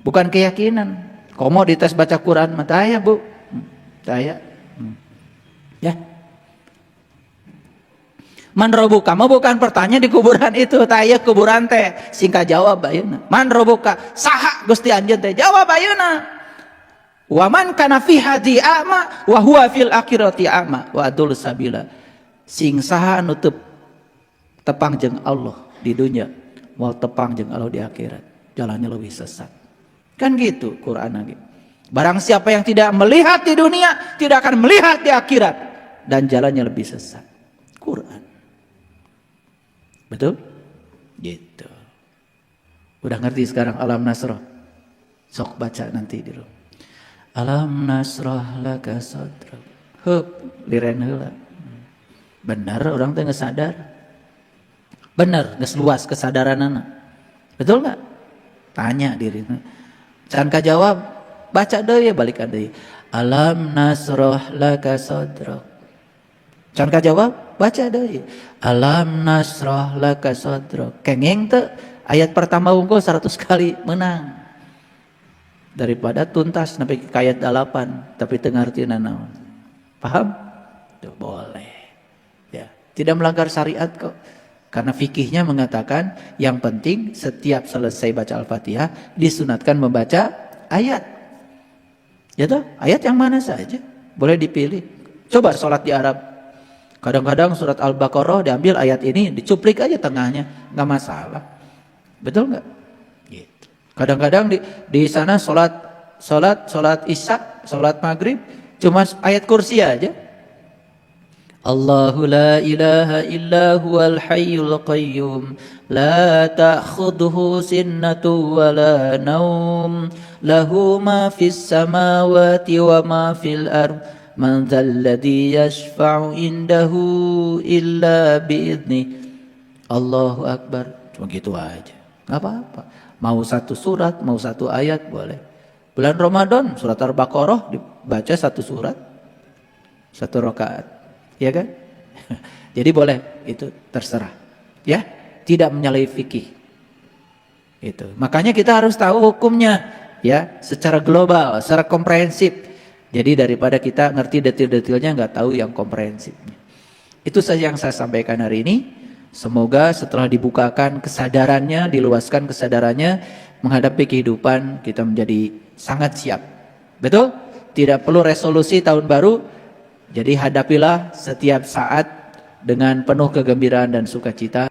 Bukan keyakinan. Komo dites baca Quran mah taya, Bu. Taya. Ya. Man robuka mah bukan pertanyaan di kuburan itu, taya kuburan teh. Singkat jawab ayeuna. Man robuka saha Gusti anjeun teh? Jawab ayeuna. Wa man kana fi hadi a'ma wa huwa fil akhirati a'ma wa adul sabila. Sing saha anu tepang jeung Allah di dunia, moal tepang jeung Allah di akhirat. Jalannya lebih sesat. Kan gitu Quran lagi. Barang siapa yang tidak melihat di dunia, tidak akan melihat di akhirat dan jalannya lebih sesat. Quran. Betul? Gitu. Udah ngerti sekarang Alam Nasrah? Sok baca nanti di rumah. Alam nasrah laka sadrak. Hup, liren heula. Benar orang teh geus sadar. Benar, geus luas kesadaranana. Betul enggak? Tanya dirina. Can kajawab, baca deui balik deui. Alam nasrah laka sadrak. Can kajawab, baca deui. Alam nasrah laka sadrak. Kengeng teu ayat pertama unggul 100 kali menang. Daripada tuntas sampai ke ayat 8 tapi teu ngartina naon. Paham? Tuh, boleh. Ya, tidak melanggar syariat kok. Karena fikihnya mengatakan yang penting setiap selesai baca Al-Fatihah disunatkan membaca ayat. Ya toh? Ayat yang mana saja boleh dipilih. Coba sholat di Arab. Kadang-kadang surat Al-Baqarah diambil ayat ini dicuplik aja tengahnya, nggak masalah. Betul nggak? Kadang-kadang di sana sholat isya, sholat maghrib cuma ayat kursi aja. Allahu la ilaha illa huwal hayyul qayyum la ta'khudhuhu sinnatu wa la naum lahu ma fis samawati wa ma fil ard man dzal ladzi yashfa'u indahu illa bi'idznih. Allahu akbar. Cuma gitu aja. Enggak apa-apa. Mau satu surat, mau satu ayat boleh. Bulan Ramadan surat Al-Baqarah dibaca satu surat, satu rakaat, ya kan? Jadi boleh, itu terserah, ya. Tidak menyalahi fikih. Itu. Makanya kita harus tahu hukumnya, ya, secara global, secara komprehensif. Jadi daripada kita ngerti detil-detilnya nggak tahu yang komprehensifnya. Itu saja yang saya sampaikan hari ini. Semoga setelah dibukakan kesadarannya, diluaskan kesadarannya menghadapi kehidupan kita menjadi sangat siap. Betul? Tidak perlu resolusi tahun baru. Jadi hadapilah setiap saat dengan penuh kegembiraan dan sukacita.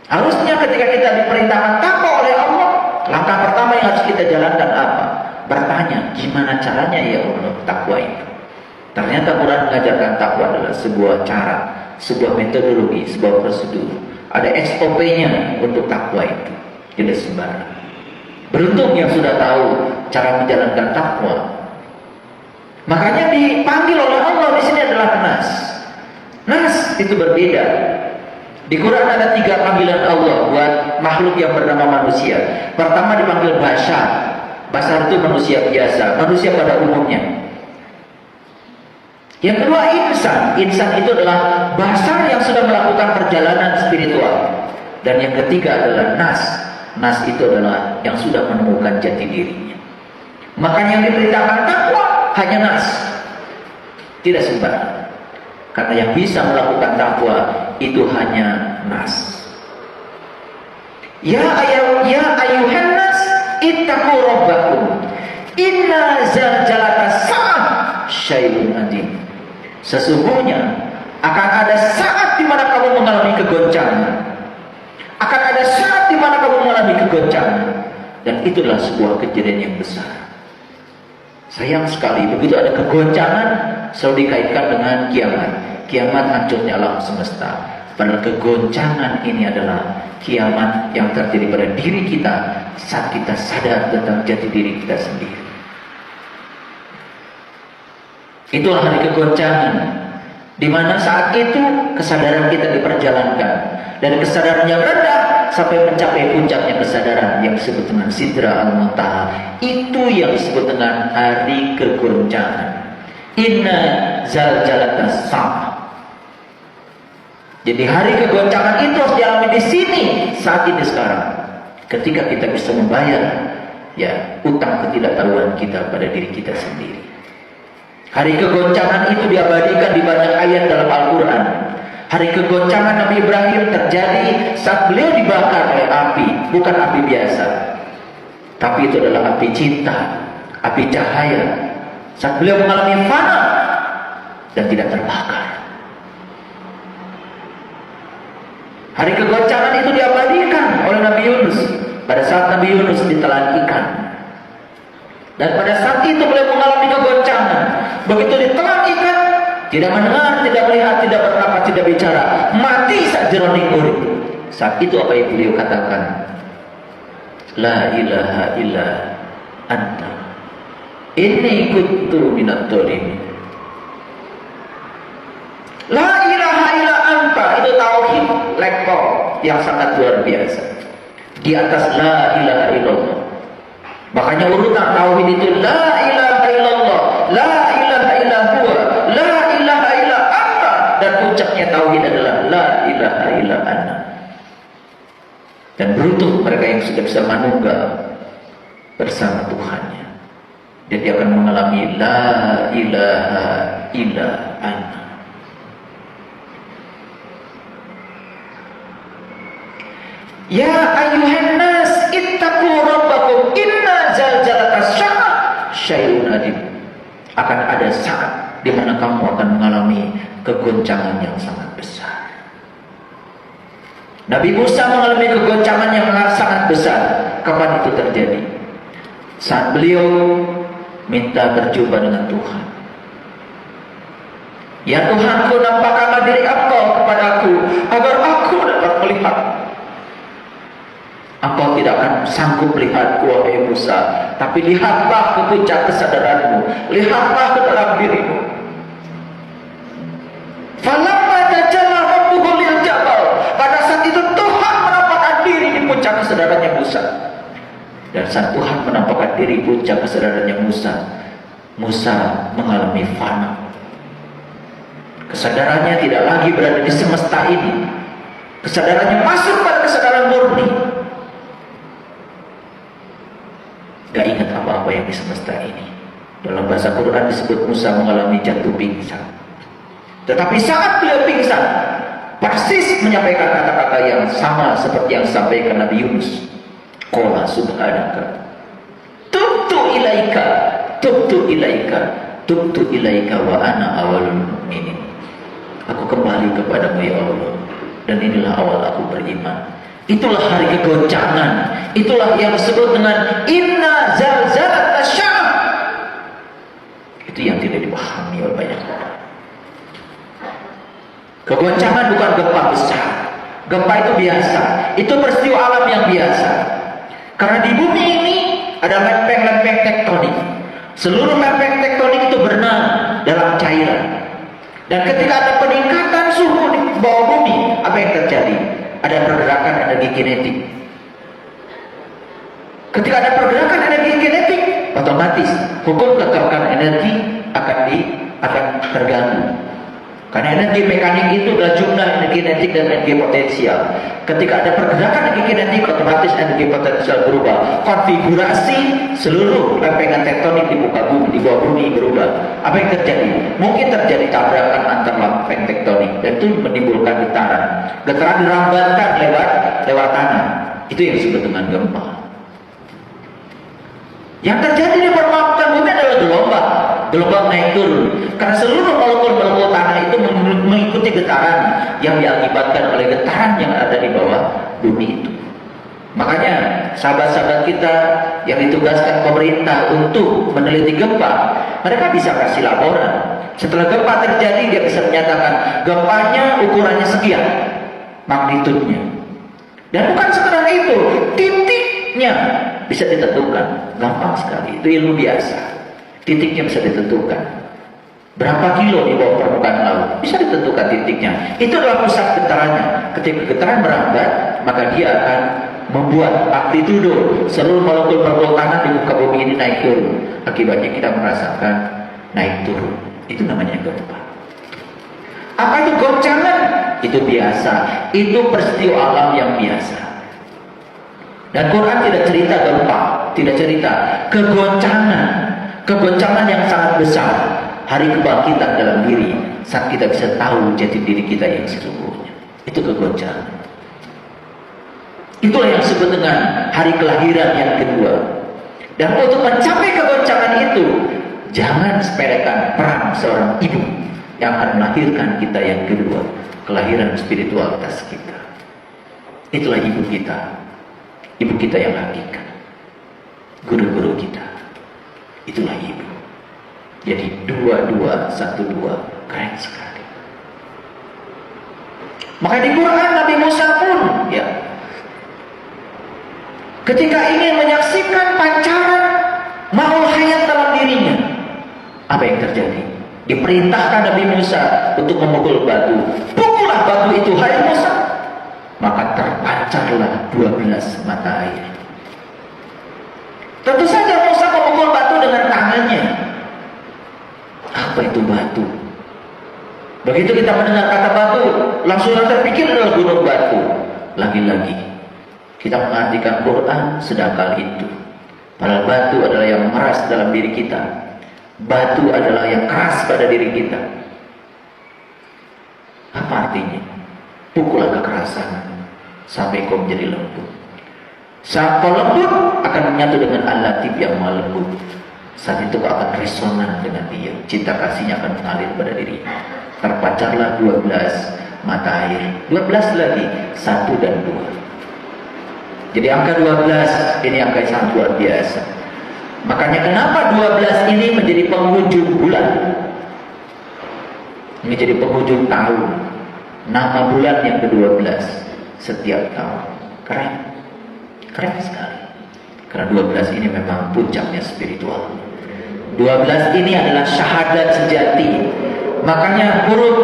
Harusnya ketika kita diperintahkan takwa oleh Allah, langkah pertama yang harus kita jalankan apa? Bertanya, gimana caranya ya Allah takwa itu? Ternyata Quran mengajarkan takwa adalah sebuah cara, sebuah metodologi, sebuah prosedur. Ada SOP-nya untuk takwa itu. Tidak sembarang. Beruntung yang sudah tahu cara menjalankan takwa. Makanya dipanggil oleh Allah di sini adalah nas. Nas itu berbeda. Di Quran ada 3 panggilan Allah buat makhluk yang bernama manusia. Pertama dipanggil bashar. Bashar itu manusia biasa, manusia pada umumnya. Yang kedua insan. Insan itu adalah bashar yang sudah melakukan perjalanan spiritual. Dan yang ketiga adalah nas. Nas itu adalah yang sudah menemukan jati dirinya. Makanya yang diperintahkan takwa hanya nas, tidak sembarang. Karena yang bisa melakukan takwa itu hanya nas. Ya ayuhan nas ittaqu rabbakum inna zalzalatas sa'ah syai'un adim. Sesungguhnya akan ada saat di mana kamu mengalami kegoncangan. Akan ada saat di mana kamu mengalami kegoncangan, dan itulah sebuah kejadian yang besar. Sayang sekali begitu ada kegoncangan selalu dikaitkan dengan kiamat. Kiamat hancurnya alam semesta. Padahal kegoncangan ini adalah kiamat yang terjadi pada diri kita saat kita sadar tentang jati diri kita sendiri. Itulah hari kegoncangan, di mana saat itu kesadaran kita diperjalankan dari kesadaran yang rendah sampai mencapai puncaknya kesadaran yang disebut dengan sidra al-muntaha. Itu yang disebut dengan hari kegoncangan. Inna zalzalatas sa'ah. Jadi hari kegoncangan itu harus dialami di sini saat ini sekarang. Ketika kita bisa membayar utang ketidaktahuan kita pada diri kita sendiri. Hari kegoncangan itu diabadikan di banyak ayat dalam Al-Quran. Hari kegoncangan Nabi Ibrahim terjadi saat beliau dibakar oleh api, bukan api biasa, tapi itu adalah api cinta, api cahaya. Saat beliau mengalami fana dan tidak terbakar. Hari kegoncangan itu diabadikan oleh Nabi Yunus pada saat Nabi Yunus ditelan ikan. Dan pada saat itu beliau mengalami kegoncangan. Begitu ditelan ikan, tidak mendengar, tidak melihat, tidak bernapas, tidak bicara, mati saat jeroning urip. Saat itu apa yang beliau katakan? La ilaha illa anta inni kuntu minadh dhalimin. La ilaha illa anta, itu tauhid level yang sangat luar biasa. Di atas la ilaha illallah. Makanya urutan tauhid itu la ilaha illallah, la ilaha illa huwa, la ilaha illa anta, dan puncaknya tauhid adalah la ilaha illa ana. Dan beruntung mereka yang sudah bisa manunggal bersama Tuhannya. Dan dia akan mengalami la ilaha illa ana. Ya ayuhan nas ittaqu rabbakum inna zalzalatas sa'ah syai'un adim. Akan ada saat di mana kamu akan mengalami kegoncangan yang sangat besar. Nabi Musa mengalami kegoncangan yang sangat besar. Kapan itu terjadi? Saat beliau minta berjumpa dengan Tuhan. Ya Tuhanku, nampakkanlah diri Engkau kepadaku agar aku dapat melihat. Engkau tidak akan sanggup melihatku, wahai Musa, tapi lihatlah ke puncak kesadaranmu, lihatlah ke dalam dirimu. Falamma tajalla rabbuhu lil jabal. Pada saat itu Tuhan menampakkan diri di puncak kesadarannya Musa. Dan saat Tuhan menampakkan diri di puncak kesadarannya Musa, Musa mengalami fana. Kesadarannya tidak lagi berada di semesta ini. Kesadarannya masuk pada kesadaran murni. Gak ingat apa-apa yang di semesta ini. Dalam bahasa Quran disebut Musa mengalami jatuh pingsan. Tetapi saat beliau pingsan, persis menyampaikan kata-kata yang sama seperti yang disampaikan Nabi Yunus. Qala subhanaka tubtu ilaika, tubtu ilaika, tubtu ilaika wa ana awalul mu'minin. Aku kembali kepadamu ya Allah, dan inilah awal aku beriman. Itulah hari kegoncangan. Itulah yang disebut dengan inna zalzalatas sa'ah. Itu yang tidak dipahami oleh banyak orang. Kegoncangan bukan gempa besar. Gempa itu biasa. Itu peristiwa alam yang biasa. Karena di bumi ini ada lempeng-lempeng tektonik. Seluruh lempeng tektonik itu berenang dalam cairan. Dan ketika ada peningkatan suhu di bawah bumi, apa yang terjadi? Ada pergerakan energi kinetik. Ketika ada pergerakan energi kinetik, otomatis hukum kekerasan energi akan terganggu. Karena energi mekanik itu adalah jumlah energi kinetik dan energi potensial. Ketika ada pergerakan energi kinetik, otomatis energi potensial berubah. Konfigurasi seluruh lempengan tektonik di muka bumi, di bawah bumi berubah. Apa yang terjadi? Mungkin terjadi tabrakan antar lempeng tektonik dan itu menimbulkan getaran. Getaran dirambatkan lewat tanah. Itu yang disebut dengan gempa. Yang terjadi di permukaan bumi adalah gelombang naik turun. Karena seluruh molekul-molekul tanah itu mengikuti getaran yang diakibatkan oleh getaran yang ada di bawah bumi itu. Makanya sahabat-sahabat kita yang ditugaskan pemerintah untuk meneliti gempa, mereka bisa kasih laporan. Setelah gempa terjadi, dia bisa menyatakan gempanya ukurannya sekian magnitudenya. Dan bukan sekedar itu, titiknya bisa ditentukan. Gampang sekali, itu ilmu biasa. Titiknya bisa ditentukan. Berapa kilo di bawah permukaan laut bisa ditentukan titiknya. Itu adalah pusat getarannya. Ketika getaran merambat, maka dia akan membuat amplitudo seluruh molekul-molekul tanah di muka bumi ini naik turun. Akibatnya kita merasakan naik turun. Itu namanya gempa. Apa itu goncangan? Itu biasa. Itu peristiwa alam yang biasa. Dan Quran tidak cerita gempa, tidak cerita kegoncangan yang sangat besar. Hari kebangkitan dalam diri saat kita bisa tahu jati diri kita yang sesungguhnya. Itu kegoncangan. Itulah yang disebut dengan hari kelahiran yang kedua. Dan untuk mencapai kegoncangan itu, jangan sepelekan peran seorang ibu yang akan melahirkan kita yang kedua, kelahiran spiritualitas kita. Itulah ibu kita yang hakikat, guru-guru kita. Itulah ibu. Jadi 2212 keren sekali. Maka di Quran Nabi Musa pun ya, ketika ingin menyaksikan pancaran maul hayat dalam dirinya, apa yang terjadi? Diperintahkan Nabi Musa untuk memukul batu. Pukullah batu itu, hai Musa. Maka terpancarlah 12 mata air. Tentu saja Musa memukul batu dengan tangannya. Apa itu batu? Begitu kita mendengar kata batu, langsung terpikir adalah gunung batu. Lagi-lagi kita mengartikan Quran sedangkal itu. Padahal batu adalah yang meras dalam diri kita. Batu adalah yang keras pada diri kita. Apa artinya? Pukullah kekerasan sampai kau menjadi lembut. Saat kau lembut akan menyatu dengan Al-Latif yang maha lembut. Saat itu kau akan resonan dengan dia. Cinta kasihnya akan mengalir pada diri. Terpancarlah 12 mata air. 12 lagi, 1 dan 2. Jadi angka 12 ini angka yang sangat luar biasa. Makanya kenapa 12 ini menjadi penghujung bulan, menjadi penghujung tahun. Nama bulan yang ke-12 setiap tahun. Keren sekali. Karena 12 ini memang puncaknya spiritual. 12 ini adalah syahadat sejati. Makanya huruf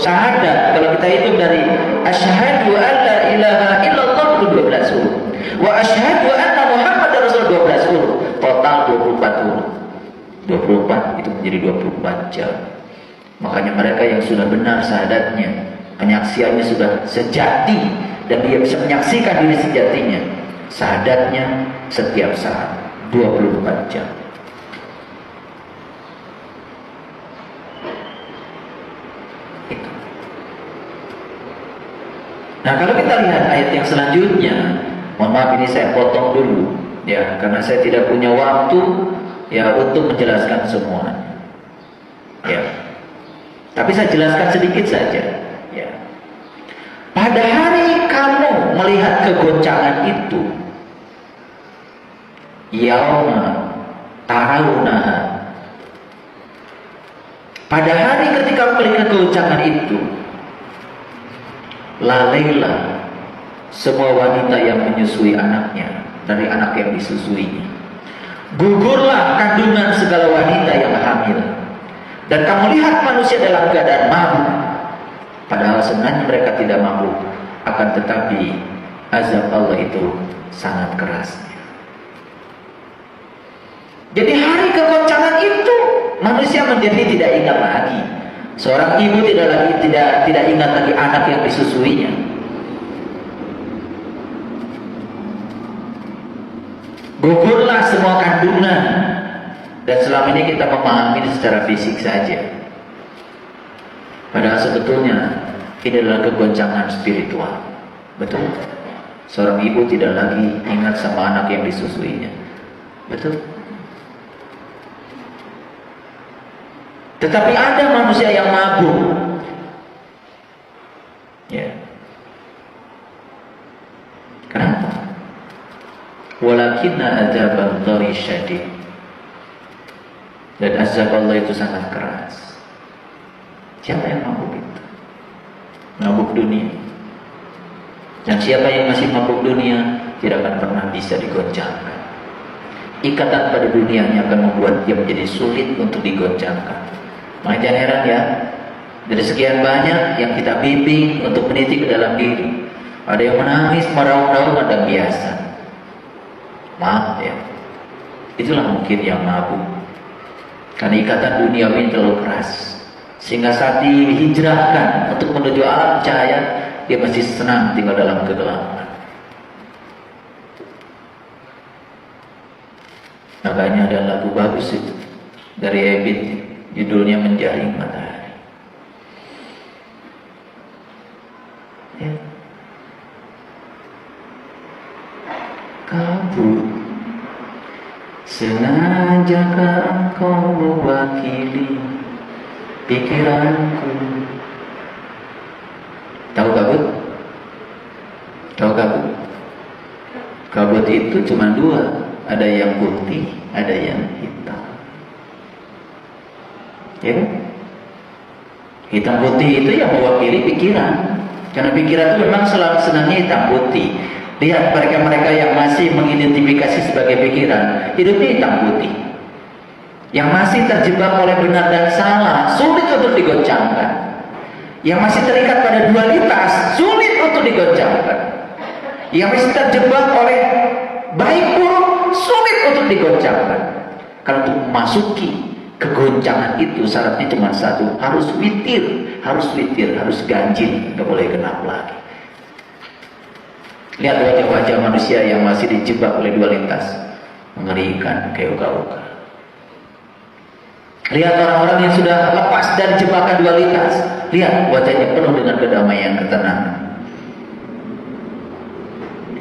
syahadat kalau kita hitung dari asyhadu an la ilaha illallah itu 12 huruf. Wa asyhadu anna Muhammadar Rasul 12 huruf. Total 24 huruf. 24 itu menjadi 24 jam. Makanya mereka yang sudah benar syahadatnya, penyaksiannya sudah sejati dan dia bisa menyaksikan diri sejatinya. Syahadatnya setiap saat 24 jam. Itu. Nah, kalau kita lihat ayat yang selanjutnya, mohon maaf ini saya potong dulu ya, karena saya tidak punya waktu ya untuk menjelaskan semuanya. Ya. Tapi saya jelaskan sedikit saja ya. Pada hari kamu melihat kegoncangan itu, yauma tarawunaha, pada hari ketika melihat kegoncangan itu, lalailah semua wanita yang menyusui anaknya dari anak yang disusuinya. Gugurlah kandungan segala wanita yang hamil. Dan kamu lihat manusia dalam keadaan mabuk, padahal sebenarnya mereka tidak mabuk, akan tetapi azab Allah itu sangat keras. Jadi hari kegoncangan itu manusia menjadi tidak ingat lagi Seorang ibu tidak ingat lagi anak yang disusuinya. Gugurlah semua kandungan. Dan selama ini kita memahami secara fisik saja. Padahal sebetulnya ini adalah kegoncangan spiritual. Betul? Seorang ibu tidak lagi ingat sama anak yang disusuinya. Betul? Tetapi ada manusia yang mabuk. Ya. Kenapa? Walakinna adzaballahi syadid. Dan azab Allah itu sangat keras. Siapa yang mabuk itu? Mabuk dunia. Dan siapa yang masih mabuk dunia tidak akan pernah bisa digoncangkan. Ikatan pada dunianya akan membuat dia menjadi sulit untuk digoncangkan. Makanya jangan heran ya, dari sekian banyak yang kita bimbing untuk meniti ke dalam diri, ada yang menangis meraung-raung, ada biasa. Maaf ya, itulah mungkin yang mabuk. Karena ikatan duniawi terlalu keras, sehingga saat dihijrahkan untuk menuju alam cahaya, dia masih senang tinggal dalam kegelapan. Makanya ada lagu bagus itu dari Ebit, judulnya Menjaring Matahari. Ya. Kabut, sengajakah engkau mewakili pikiranku? Tahu kabut? Tahu kabut? Kabut itu cuma dua, ada yang putih, ada yang hitam. Ya, hitam putih itu yang mewakili pikiran. Karena pikiran itu memang selalu senangnya hitam putih. Lihat mereka-mereka yang masih mengidentifikasi sebagai pikiran, hidupnya hitam putih. Yang masih terjebak oleh benar dan salah, sulit untuk digoncangkan. Yang masih terikat pada dualitas, sulit untuk digoncangkan. Yang masih terjebak oleh baik buruk, sulit untuk digoncangkan. Kalau untuk memasuki kegoncangan itu syaratnya cuma satu, harus witir, harus ganjil, nggak boleh genap lagi. Lihat wajah-wajah manusia yang masih dijebak oleh dualitas, mengerikan, kayak uga-uga. Lihat orang-orang yang sudah lepas dari jebakan dualitas, lihat wajahnya penuh dengan kedamaian, ketenangan.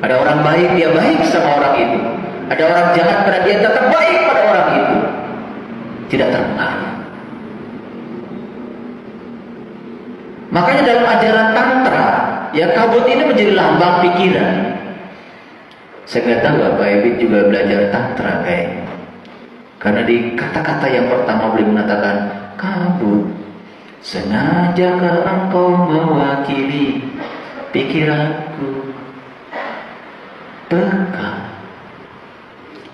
Ada orang baik, dia baik sama orang itu. Ada orang jahat pada dia, tetap baik pada orang itu. Tidak terpengaruh. Makanya dalam ajaran Tantra, ya kabut ini menjadi lambang pikiran. Saya nggak tahu Bapak Ebit juga belajar Tantra kayaknya. Karena di kata-kata yang pertama beliau mengatakan kabut, sengajakah engkau mewakili pikiranku? Pekat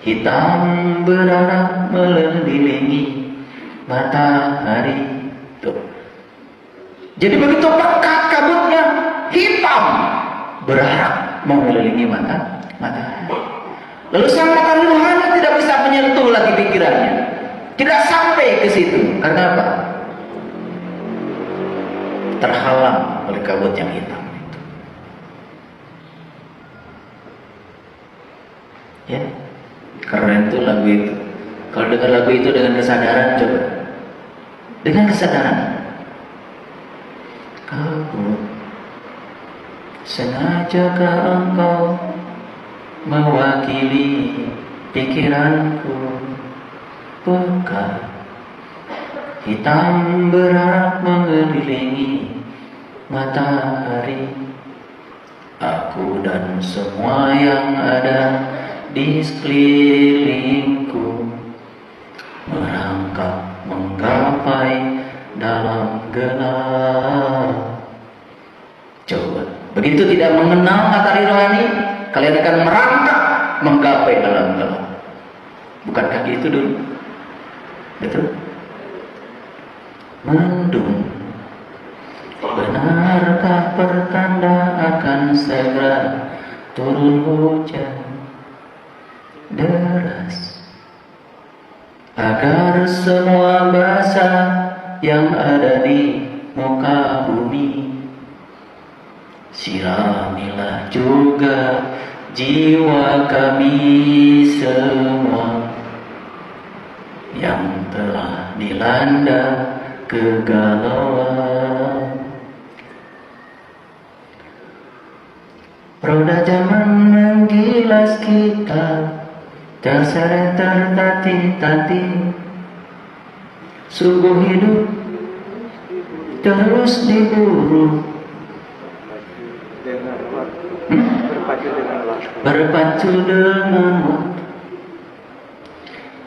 hitam berarak mengelilingi matahari. Tuh. Jadi begitu pekat kabutnya, hitam berarak mengelilingi matahari. Lalu sang mata ruhani tidak bisa menyentuh lagi pikirannya, tidak sampai ke situ. Karena apa? Terhalang oleh kabut yang hitam itu. Ya, keren tuh lagu itu. Kalau dengar lagu itu dengan kesadaran, coba dengan kesadaran. Kabut, sengajakah engkau mewakili pikiranku? Pekat hitam berarak mengelilingi matahari. Aku dan semua yang ada di sekelilingku merangkak menggapai dalam gelap. Coba, begitu tidak mengenal matahari rohani, kalian akan merangkak menggapai dalam gelap. Bukankah itu dulu? Betul? Mendung, benarkah pertanda akan segera turun hujan deras, agar semua basah yang ada di muka bumi. Siramilah juga jiwa kami semua yang telah dilanda kegalauan. Roda zaman menggilas kita, terseret tertatih-tatih. Sungguh hidup terus diburu, berpacu dengan waktu.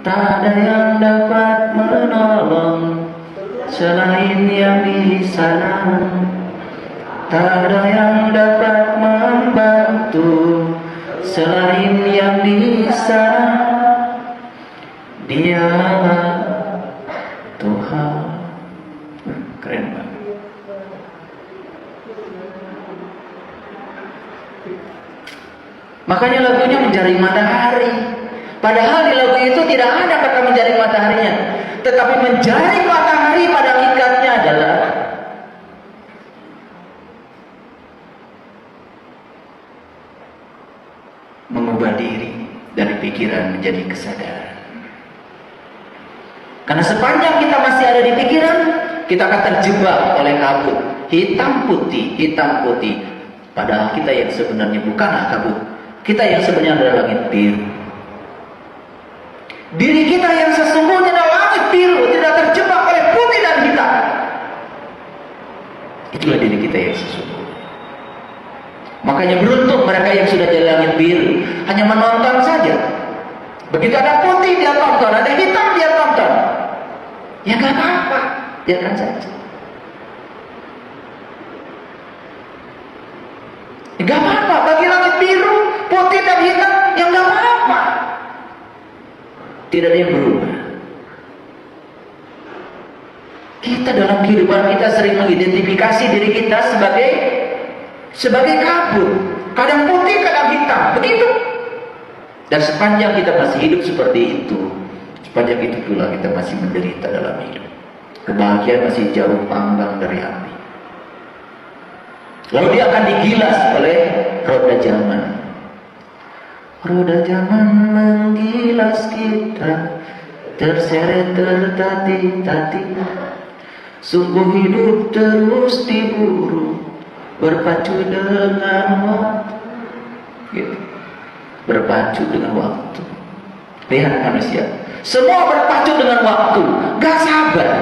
Tak ada yang dapat menolong selain yang di sana. Tak ada yang dapat membantu selain yang di sana. Dialah Tuhan. Keren banget. Makanya lagunya Menjaring Matahari. Padahal di lagu itu tidak ada kata menjaring mataharinya, tetapi menjaring matahari pada hakikatnya adalah mengubah diri dari pikiran menjadi kesadaran. Karena sepanjang kita masih ada di pikiran, kita akan terjebak oleh kabut, hitam putih, hitam putih. Padahal kita yang sebenarnya bukanlah kabut, kita yang sebenarnya adalah langit biru. Diri kita yang sesungguhnya adalah langit biru, tidak terjebak oleh putih dan hitam. Itulah diri kita yang sesungguhnya. Makanya beruntung mereka yang sudah jadi langit biru, hanya menonton saja. Begitu ada putih dia tonton, ada hitam dia tonton. Ya gak apa-apa, biarkan saja. Ya gak apa-apa, bagi langit biru, putih dan hitam, ya gak apa-apa. Tidak ada yang berubah. Kita dalam kehidupan kita sering mengidentifikasi diri kita sebagai kabut, kadang putih, kadang hitam, begitu. Dan sepanjang kita masih hidup seperti itu, sepanjang itu pula kita masih menderita dalam hidup. Kebahagiaan masih jauh panggang dari api. Lalu dia akan digilas oleh roda zaman. Roda zaman menggilas kita, terseret tertatih-tatih. Sungguh hidup terus diburu, berpacu dengan waktu. Gitu. Berpacu dengan waktu. Lihat manusia, semua berpacu dengan waktu, gak sabar.